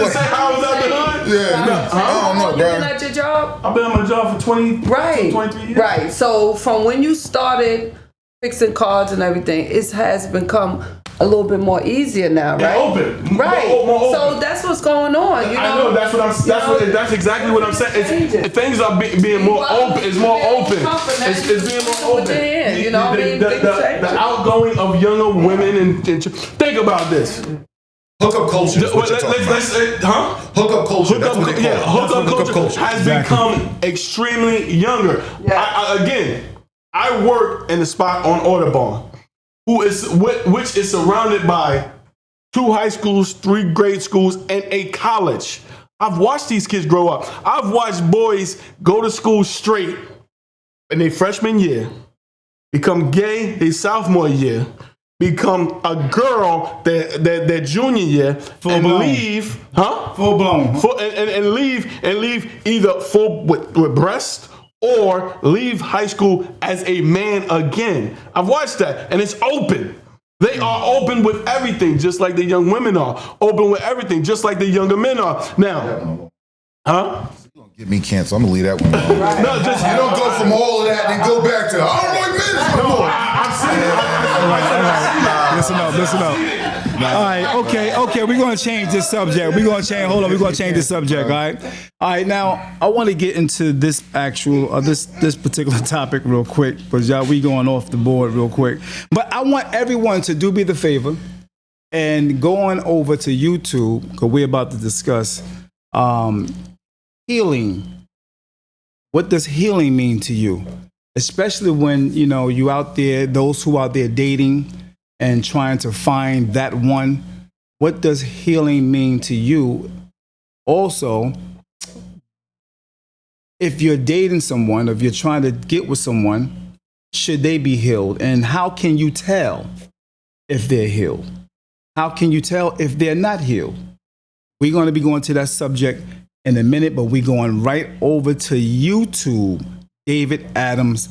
say how I was out the hood. Yeah, I don't know, You bro. been at your job? I've been on my job for 23 years. Right. So from when you started fixing cards and everything, it has become a little bit more easier now, right? Open. Right. More open. So that's what's going on. You know? I know. That's exactly what I'm saying. Things are being more open. It's more open. It's being more open. You know what I mean? The outgoing of younger women and think about this. Hookup culture. Hookup culture. That's what they call it. Hookup culture has become extremely younger. Yeah. I work in the spot on Audubon. which is surrounded by 2 high schools, 3 grade schools, and a college. I've watched these kids grow up. I've watched boys go to school straight in their freshman year, become gay their sophomore year, become a girl their junior year, and leave, Full blown. and leave either full with breast or leave high school as a man again. I've watched that, and it's open. They are open with everything, just like the young women are. Open with everything, just like the younger men are. Now, Get me canceled. I'm gonna leave that one alone. no, just You don't go from all of that and go back to I don't like men no more. Listen up. All right, okay. We're gonna change this subject. We're gonna change this subject. All right. Now I want to get into this this particular topic real quick, because y'all we going off the board real quick. But I want everyone to do me the favor and go on over to YouTube, because we're about to discuss healing. What does healing mean to you? Especially when, you out there, those who out there dating and trying to find that one. What does healing mean to you? Also, if you're dating someone, if you're trying to get with someone, should they be healed? And how can you tell if they're healed? How can you tell if they're not healed? We're going to be going to that subject in a minute, but we're going right over to YouTube, David Adams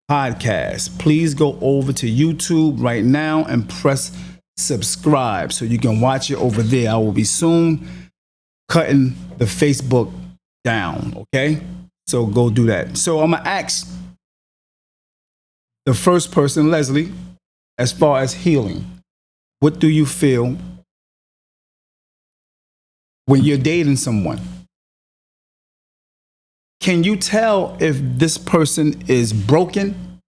Podcast. Please go over to YouTube right now and press subscribe so you can watch it over there. I will be soon cutting the Facebook down, okay? So go do that. So I'm going to ask the first person, Leslie, as far as healing, what do you feel when you're dating someone? Can you tell if this person is broken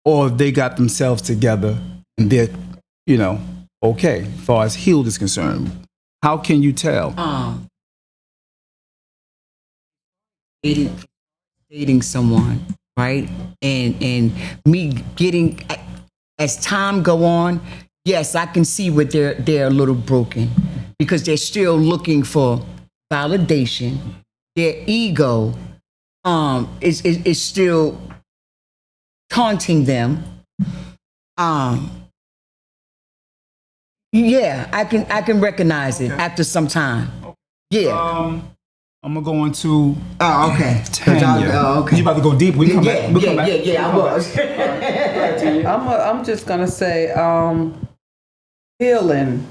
or if they got themselves together and they're, okay, as far as healed is concerned? How can you tell? Dating someone, right? And me getting, as time go on, yes, I can see what they're a little broken, because they're still looking for validation. Their ego is still taunting them. Yeah, I can recognize it after some time. Yeah. I'm gonna go into okay. Tanya. Okay. You about to go deep? We come back. Yeah, I was. I'm just gonna say, healing.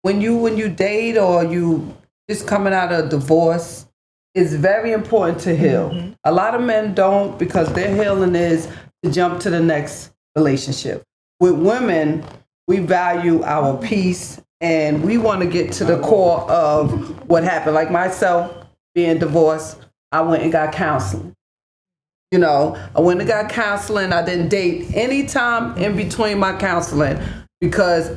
When you date or you just coming out of a divorce, it's very important to heal. Mm-hmm. A lot of men don't, because their healing is to jump to the next relationship. With women, we value our peace and we want to get to the core of what happened. Like myself, being divorced, I went and got counseling. I went and got counseling. I didn't date any time in between my counseling, because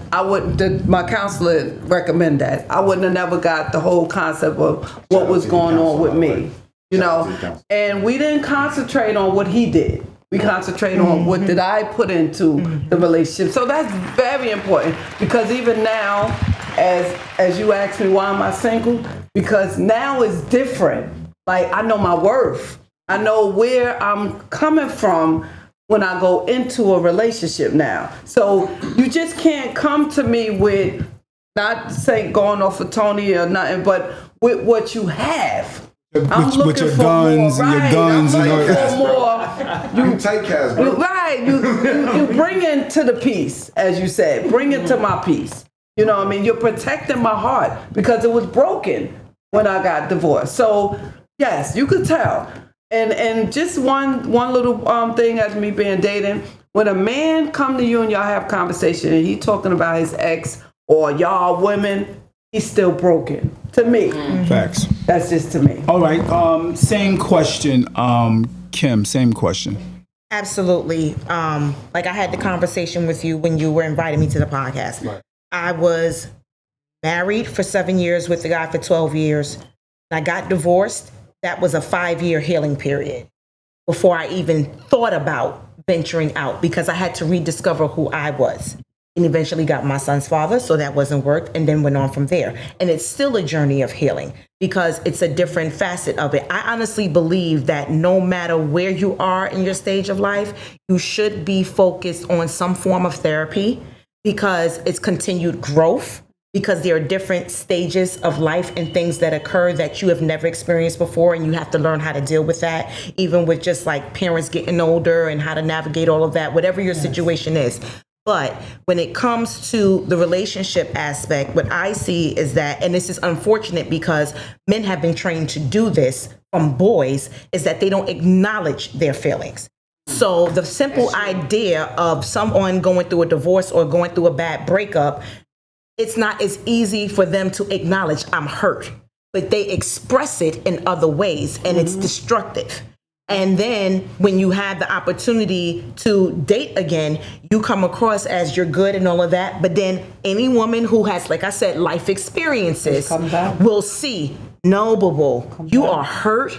my counselor recommend that. I wouldn't have never got the whole concept of what was going on with me, and we didn't concentrate on what he did. We concentrate on what did I put into the relationship. So that's very important, because even now, as you ask me, why am I single? Because now it's different. Like, I know my worth. I know where I'm coming from when I go into a relationship now. So you just can't come to me with, not saying going off of Tony or nothing, but with what you have. I'm looking with your for guns more, and your guns I'm and looking for more. You typecast, bro. Right. You bring into the peace, as you said. Bring into my peace. You know what I mean? You're protecting my heart, because it was broken when I got divorced. So yes, you could tell. And just one little thing, as me being dating, when a man come to you and y'all have conversation and he talking about his ex or y'all women, he's still broken. To me. Facts. That's just to me. All right. Same question, Kim. Same question. Absolutely. Like I had the conversation with you when you were inviting me to the podcast. Right. I was married for 7 years with the guy for 12 years. I got divorced. That was a 5-year healing period before I even thought about venturing out because I had to rediscover who I was. And eventually got my son's father, so that wasn't work, and then went on from there. And it's still a journey of healing because it's a different facet of it. I honestly believe that no matter where you are in your stage of life, you should be focused on some form of therapy because it's continued growth, because there are different stages of life and things that occur that you have never experienced before, and you have to learn how to deal with that, even with just like parents getting older and how to navigate all of that, whatever your situation is. But when it comes to the relationship aspect, what I see is that, and this is unfortunate because men have been trained to do this from boys, is that they don't acknowledge their feelings. So the simple idea of someone going through a divorce or going through a bad breakup, it's not as easy for them to acknowledge I'm hurt, but they express it in other ways, and it's destructive. And then when you have the opportunity to date again, you come across as you're good and all of that. But then any woman who has, like I said, life experiences will see, no, boo-boo, you are hurt.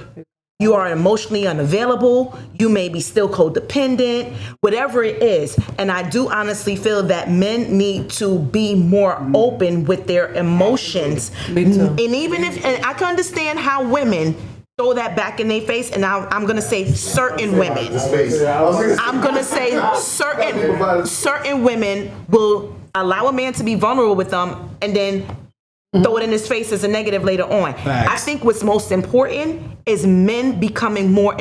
You are emotionally unavailable. You may be still codependent, whatever it is. And I do honestly feel that men need to be more open with their emotions. Me too. And even if, and I can understand how women throw that back in their face, and I'm going to say certain women. I'm going to say certain women will allow a man to be vulnerable with them and then throw it in his face as a negative later on. Facts. I think what's most important is men becoming more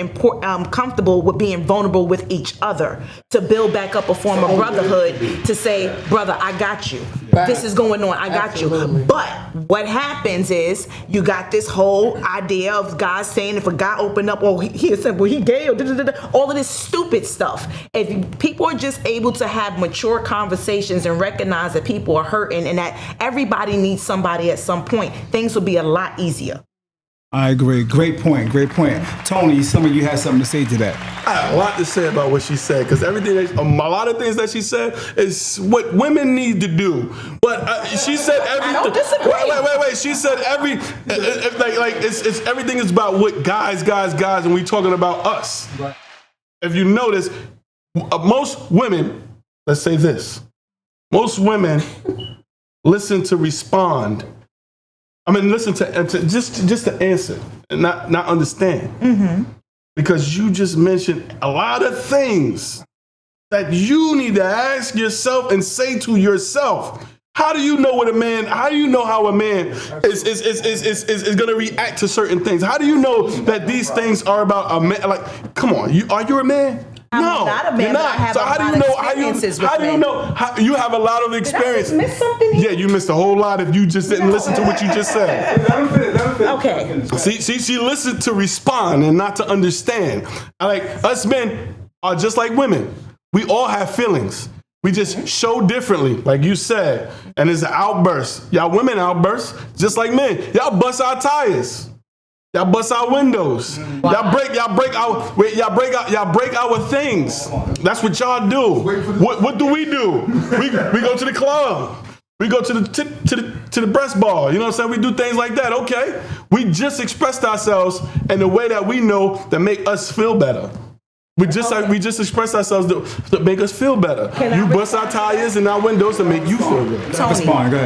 comfortable with being vulnerable with each other to build back up a form of brotherhood, to say, brother, I got you. This is going on. I got you. But what happens is you got this whole idea of guys saying if a guy opened up, oh, he is simple, he gay, or all of this stupid stuff. If people are just able to have mature conversations and recognize that people are hurting and that everybody needs somebody at some point, things will be a lot easier. I agree. Great point. Great point. Tony, some of you had something to say to that. I have a lot to say about what she said because a lot of things that she said is what women need to do. But she said everything. I don't disagree. Wait. She said it's everything is about what guys, and we talking about us. Right. If you notice, most women, let's say this, most women listen to respond. Listen to just to answer and not understand. Mm-hmm. Because you just mentioned a lot of things that you need to ask yourself and say to yourself. How do you know how do you know how a man is going to react to certain things? How do you know that these things are about a man? Like, come on, are you a man? I'm not a man, but I have a lot of experiences with men. How do you know? You have a lot of experience. Did I miss something? Yeah, you missed a whole lot if you just didn't listen to what you just said. Okay. See, she listened to respond and not to understand. Like, us men are just like women. We all have feelings. We just show differently, like you said. And it's an outburst. Y'all women outburst just like men. Y'all bust our tires. Y'all bust our windows. Y'all break our things. That's what y'all do. What do? We go to the club. We go to the breast ball. You know what I'm saying? We do things like that. Okay. We just expressed ourselves in a way that we know that make us feel better. We just express ourselves to make us feel better. You bust our tires and our windows to make you feel good. Tony,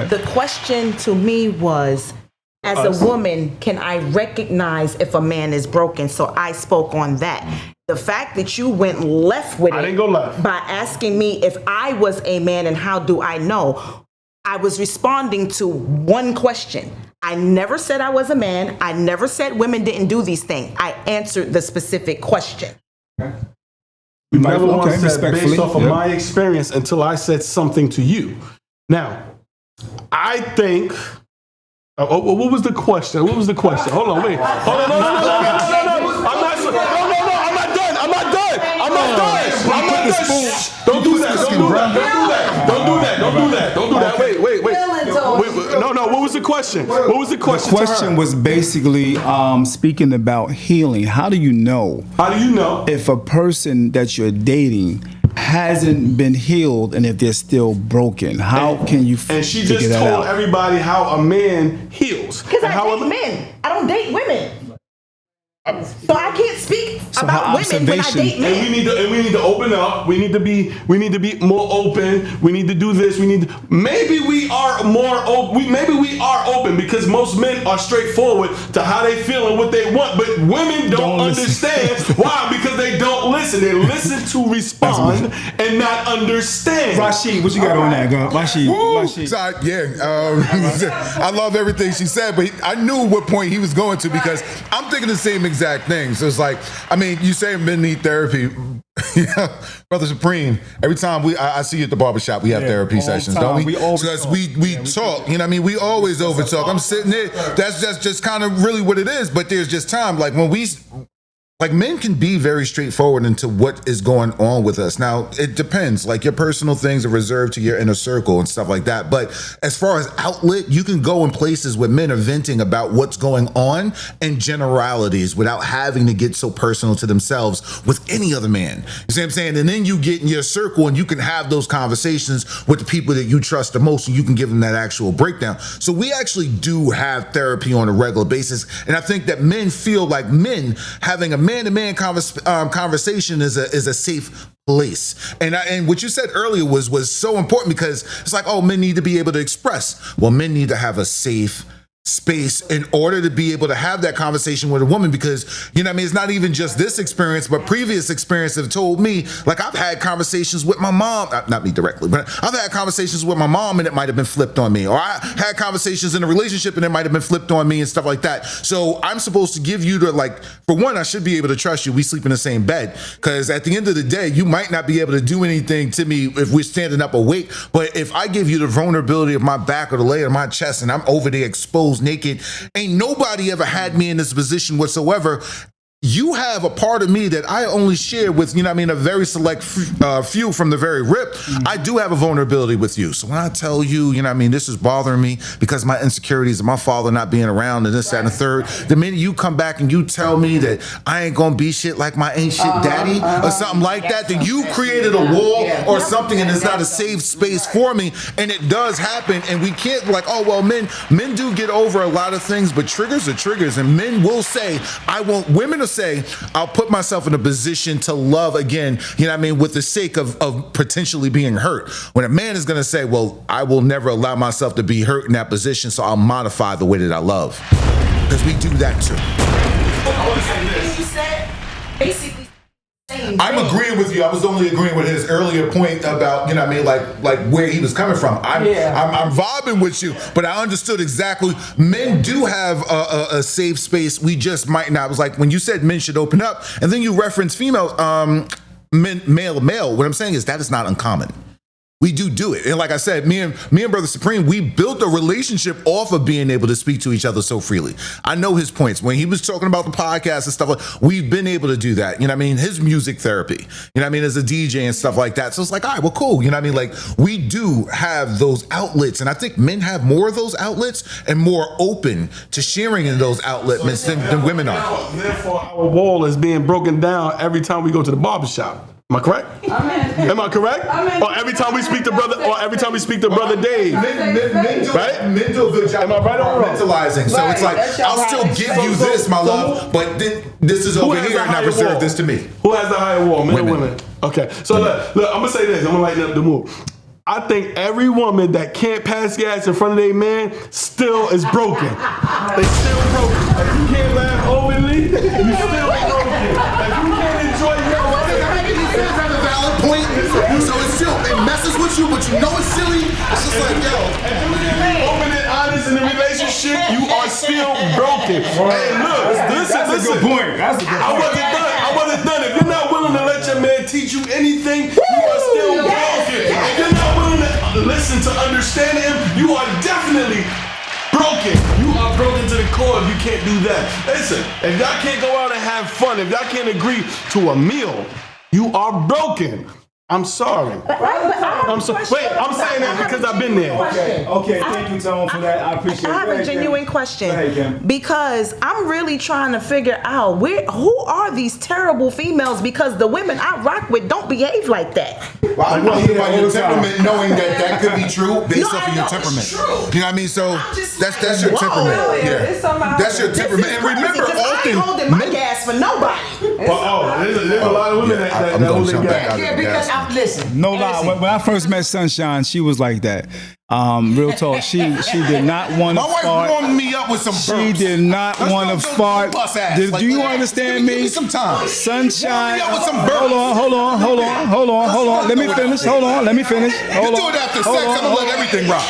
the question to me was, as a woman, can I recognize if a man is broken? So I spoke on that. The fact that you went left with it, I didn't go left, by asking me if I was a man and how do I know, I was responding to one question. I never said I was a man. I never said women didn't do these things. I answered the specific question. You never once said based off of my experience until I said something to you. Now, I think. What was the question? Hold on, wait. Hold on, no. I'm not done. Don't do that. Wait. No. What was the question? The question was basically speaking about healing. How do you know if a person that you're dating hasn't been healed and if they're still broken? How can you figure that out? And she just told everybody how a man heals. Because I date men. I don't date women. So I can't speak. about women when I date men. And we need to open up. We need to be more open. We need to do this. Maybe we are more open. Maybe we are open because most men are straightforward to how they feel and what they want. But women don't understand. Why? Because they don't listen. They listen to respond and not understand. Rashid, what you got on that, girl? Rashid. So, I love everything she said, but I knew what point he was going to because I'm thinking the same exact thing. So it's like, I mean, you say men need therapy. Brother Supreme, every time I see you at the barbershop, we have therapy sessions, don't we? Because we talk, you know what I mean? We always over talk. I'm sitting there, that's just kind of really what it is, but there's just time, like when men can be very straightforward into what is going on with us. Now, it depends. Like your personal things are reserved to your inner circle and stuff like that. But as far as outlet, you can go in places where men are venting about what's going on in generalities without having to get so personal to themselves with any other man. You see what I'm saying? And then you get in your circle and you can have those conversations with the people that you trust the most and you can give them that actual breakdown. So we actually do have therapy on a regular basis. And I think that men feel like men having a man-to-man conversation is a safe place. And what you said earlier was so important because it's like, oh, men need to be able to express. Well, men need to have a safe space in order to be able to have that conversation with a woman because, you know what I mean, it's not even just this experience, but previous experience have told me, like I've had conversations with my mom, not me directly, but I've had conversations with my mom and it might have been flipped on me, or I had conversations in a relationship and it might have been flipped on me and stuff like that. So I'm supposed to give you for one, I should be able to trust you. We sleep in the same bed because at the end of the day, you might not be able to do anything to me if we're standing up awake, but if I give you the vulnerability of my back or the layer of my chest and I'm over there exposed naked, ain't nobody ever had me in this position whatsoever. You have a part of me that I only share with, you know what I mean, a very select few from the very rip. I do have a vulnerability with you. So when I tell you, you know what I mean, this is bothering me because my insecurities of my father not being around and this, that, and the third, the minute you come back and you tell me that I ain't gonna be shit like my ain't shit daddy or something like that, then you created a wall or something and it's not a safe space for me. And it does happen. And we can't men do get over a lot of things, but triggers are triggers. And men will say, women are say, I'll put myself in a position to love again, you know what I mean, with the sake of potentially being hurt. When a man is going to say, well, I will never allow myself to be hurt in that position, so I'll modify the way that I love. Because we do that too. You said basically I'm agreeing with you. I was only agreeing with his earlier point about, you know what I mean, like where he was coming from. I'm vibing with you, but I understood exactly. Men do have a safe space. We just might not. It was like when you said men should open up, and then you reference female, male. What I'm saying is that is not uncommon. We do it. And like I said, me and Brother Supreme, we built a relationship off of being able to speak to each other so freely. I know his points. When he was talking about the podcast and stuff, we've been able to do that. You know what I mean? His music therapy, you know what I mean, as a DJ and stuff like that. So it's like, all right, well, cool. You know what I mean? Like, we do have those outlets. And I think men have more of those outlets and more open to sharing in those outlets than women are. Therefore, our wall is being broken down every time we go to the barbershop. Am I correct? Am I correct? Or every time we speak to brother Dave, right? Men do a good job. Am I right or wrong? Mentalizing. So it's like, I'll still give you this, my love, but this is over here and I reserve this to me. Who has the higher wall, men or women? Okay, so look, I'm gonna say this. I'm gonna lighten up the mood. I think every woman that can't pass gas in front of their man still is broken. They still broken. If you can't laugh openly, you still broken. If you can't enjoy your life, that's a valid point. So it messes with you, but you know it's silly. It's just like, yo. If you can't be open and honest in the relationship, you are still broken. Hey, look, listen. That's a good point. I wasn't done. If you're not willing to let your man teach you anything, you are still broken. If you're not willing to listen to understand him, you are definitely broken. You are broken to the core if you can't do that. Listen, if y'all can't go out and have fun, if y'all can't agree to a meal, you are broken. I'm sorry. I'm sorry. Wait, I'm saying that because I've been there. Okay. Thank you, Tone, for that. I appreciate it. I have a genuine question. Go ahead, Kim. Because I'm really trying to figure out who are these terrible females, because the women I rock with don't behave like that. Well, I know about your temperament, knowing that could be true based off of your temperament. You know what I mean? So that's your temperament. Yeah, that's your temperament. And remember, I ain't holding my gas for nobody. There's a lot of women that I'm gonna hold their jump back gas. out. Yeah, because I'm listen. No lie. When I first met Sunshine, she was like that. Real talk. She did not want to My wife fart. warmed me up with some burps. She did not Let's want go to do fart. bus ass. Do Like, you let- understand give me? me some time. Sunshine. Warm me up with some burps. Hold on. Let me finish. Hold on. Let me finish. You Hold do on. it after Hold sex, on, I'm gonna hold let on. everything rock.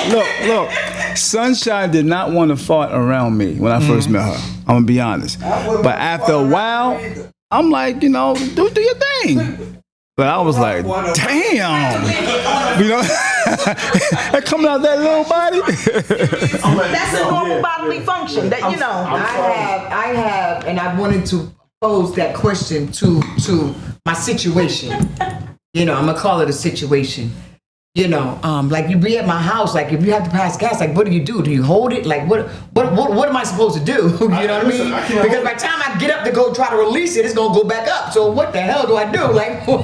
Look. Sunshine did not want to fart around me when I first met her. I'm gonna be honest. But after a while, I'm like, do your thing. But I was like, damn. That coming out that little body. That's a normal bodily function. That I have, and I wanted to pose that question to my situation. I'm gonna call it a situation. Like you be at my house, like if you have to pass gas, like what do you do? Do you hold it? Like what am I supposed to do? You know what I mean? Because by the time I get up to go try to release it, it's gonna go back up. So what the hell do I do? Like All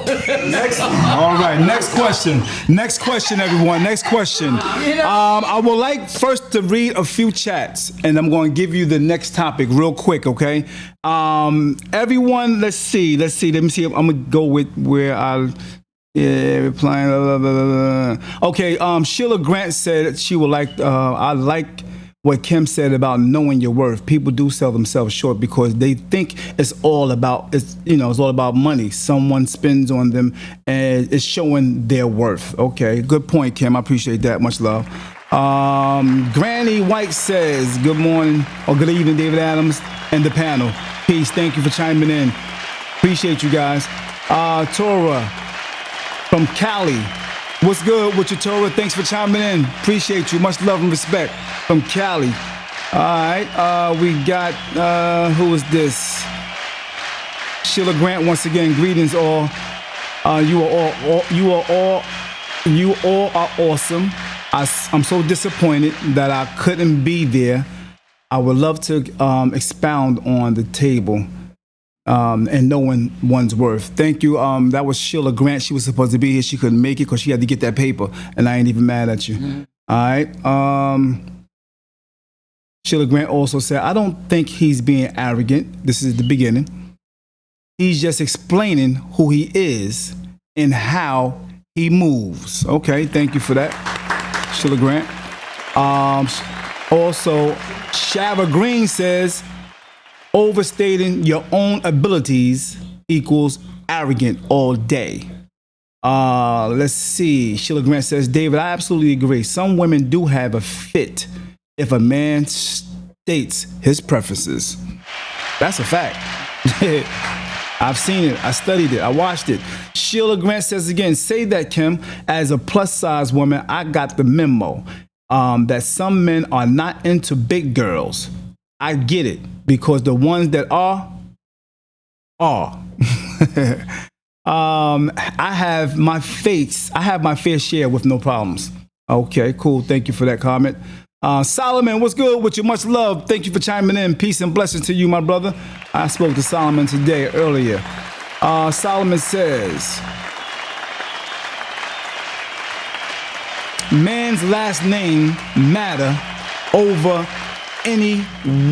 right, next question. Next question, everyone. Next question. I would like first to read a few chats, and I'm going to give you the next topic real quick, okay? Everyone, let's see. Let me see. I'm going to go with where I... Yeah, replying. Blah, blah, blah, blah. Okay, Sheila Grant said she would like. I like what Kim said about knowing your worth. People do sell themselves short because they think it's all about money. Someone spends on them and it's showing their worth. Okay, good point, Kim. I appreciate that. Much love. Granny White says, "Good morning or good evening, David Adams and the panel. Peace. Thank you for chiming in. Appreciate you guys." Tora from Cali. What's good with you, Tora? Thanks for chiming in. Appreciate you. Much love and respect from Cali. All right. We got, who is this? Sheila Grant, once again, greetings all. You all are awesome. I'm so disappointed that I couldn't be there. I would love to expound on the table. And knowing one's worth. Thank you. That was Sheila Grant. She was supposed to be here. She couldn't make it because she had to get that paper. And I ain't even mad at you. Mm-hmm. All right. Sheila Grant also said, I don't think he's being arrogant. This is the beginning. He's just explaining who he is and how he moves. Okay. Thank you for that, Sheila Grant. Also, Shara Green says, overstating your own abilities equals arrogant all day. Let's see. Sheila Grant says, David, I absolutely agree. Some women do have a fit if a man states his preferences. That's a fact. I've seen it. I studied it. I watched it. Sheila Grant says again, say that, Kim, as a plus size woman, I got the memo that some men are not into big girls. I get it, because the ones that are. I have my fair share with no problems. Okay, cool. Thank you for that comment. Solomon, what's good with you? Much love. Thank you for chiming in. Peace and blessings to you, my brother. I spoke to Solomon today earlier. Solomon says, man's last name matter over any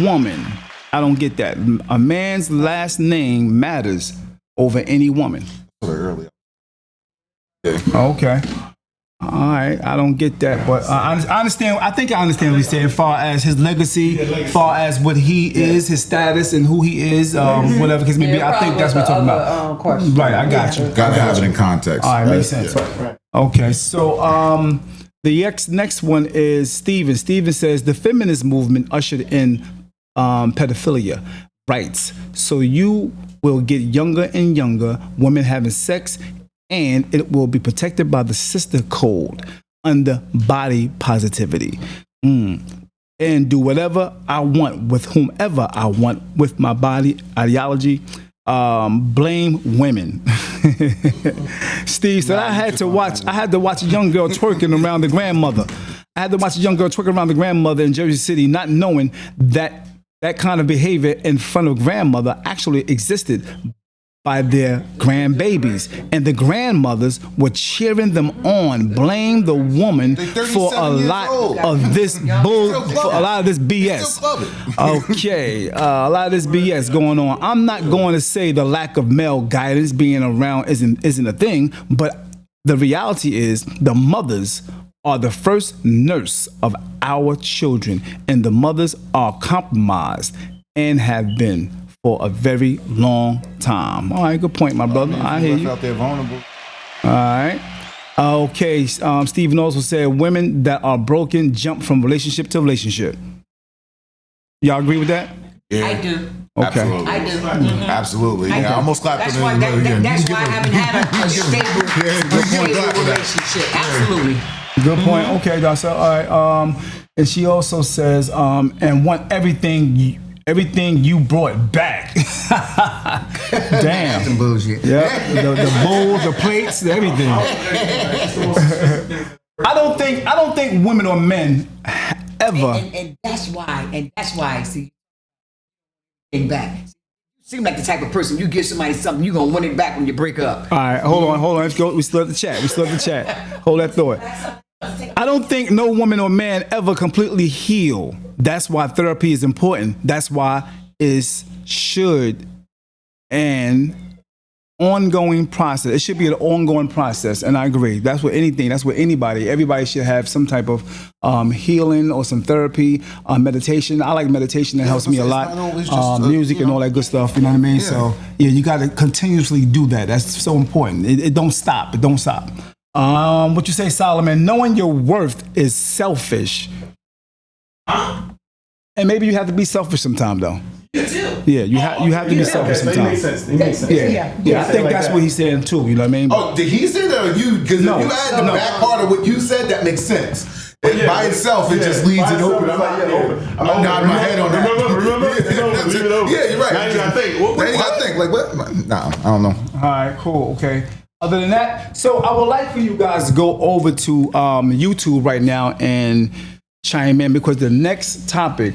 woman. I don't get that. A man's last name matters over any woman. Okay. All right. I don't get that, but I understand. I think I understand what he's saying, as far as his legacy, as far as what he is, his status, and who he is, whatever. Because maybe I think that's what we're talking about. Question. Right. I got you. Gotta have it in context. All right. Makes sense. Yeah. Okay. So, the next one is Steven. Steven says the feminist movement ushered in pedophilia rights. So you will get younger and younger women having sex, and it will be protected by the sister code under body positivity. And do whatever I want with whomever I want with my body ideology. Blame women. Steve said I had to watch a young girl twerking around the grandmother. I had to watch a young girl twerking around the grandmother in Jersey City, not knowing that kind of behavior in front of grandmother actually existed by their grandbabies, and the grandmothers were cheering them on, blame the woman for a lot of this BS. Okay, a lot of this BS going on. I'm not going to say the lack of male guidance being around isn't a thing, but the reality is the mothers are the first nurse of our children, and the mothers are compromised and have been for a very long time. All right, good point, my brother. I hear you. Out there vulnerable. All right. Okay. Stephen also said women that are broken jump from relationship to relationship. Y'all agree with that? Yeah. I do. Okay. Absolutely. I do. Absolutely. I Yeah, do. I almost clapped That's for why, them. that's why I haven't had a stable relationship. Absolutely. Good point. Okay, Darcy. All right. And she also says, and want everything you brought back. Damn. Some bullshit. Yeah. The bowls, the plates, everything. I don't think women or men ever. And that's why. See, getting back. You seem like the type of person you give somebody something, you gonna want it back when you break up. All right, hold on. Let's go. We still have the chat. Hold that thought. I don't think no woman or man ever completely heal. That's why therapy is important. That's why it should an ongoing process. It should be an ongoing process, and I agree. That's what anything. That's what anybody. Everybody should have some type of healing or some therapy, meditation. I like meditation. That helps me a lot. Music and all that good stuff. You know what I mean? Yeah. So yeah, you got to continuously do that. That's so important. It don't stop. It don't stop. What you say, Solomon? Knowing your worth is selfish. And maybe you have to be selfish sometime, though. You do. Yeah, you have to be selfish sometimes. It makes sense. Yeah, I think that's what he's saying too. You know what I mean? Oh, did he say that or you? Because if you add the back part of what you said, that makes sense. By itself, it just leaves it open. I'm nodding my head on that. Remember? Leave it open. Yeah, you're right. Now you gotta think. Now you gotta think. Like what? Nah, I don't know. All right, cool. Okay. Other than that, so I would like for you guys to go over to YouTube right now and chime in, because the next topic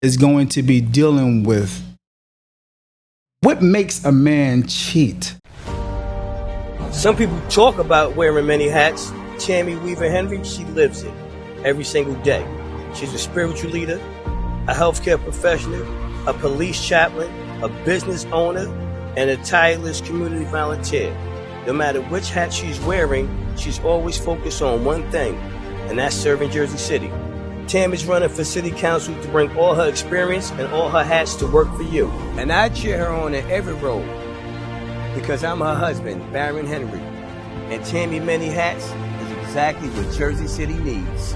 is going to be dealing with what makes a man cheat. Some people talk about wearing many hats. Tammy Weaver Henry, she lives it every single day. She's a spiritual leader, a healthcare professional, a police chaplain, a business owner, and a tireless community volunteer. No matter which hat she's wearing, she's always focused on one thing, and that's serving Jersey City. Tammy's running for city council to bring all her experience and all her hats to work for you. And I cheer her on in every role because I'm her husband, Baron Henry. And Tammy Many Hats is exactly what Jersey City needs.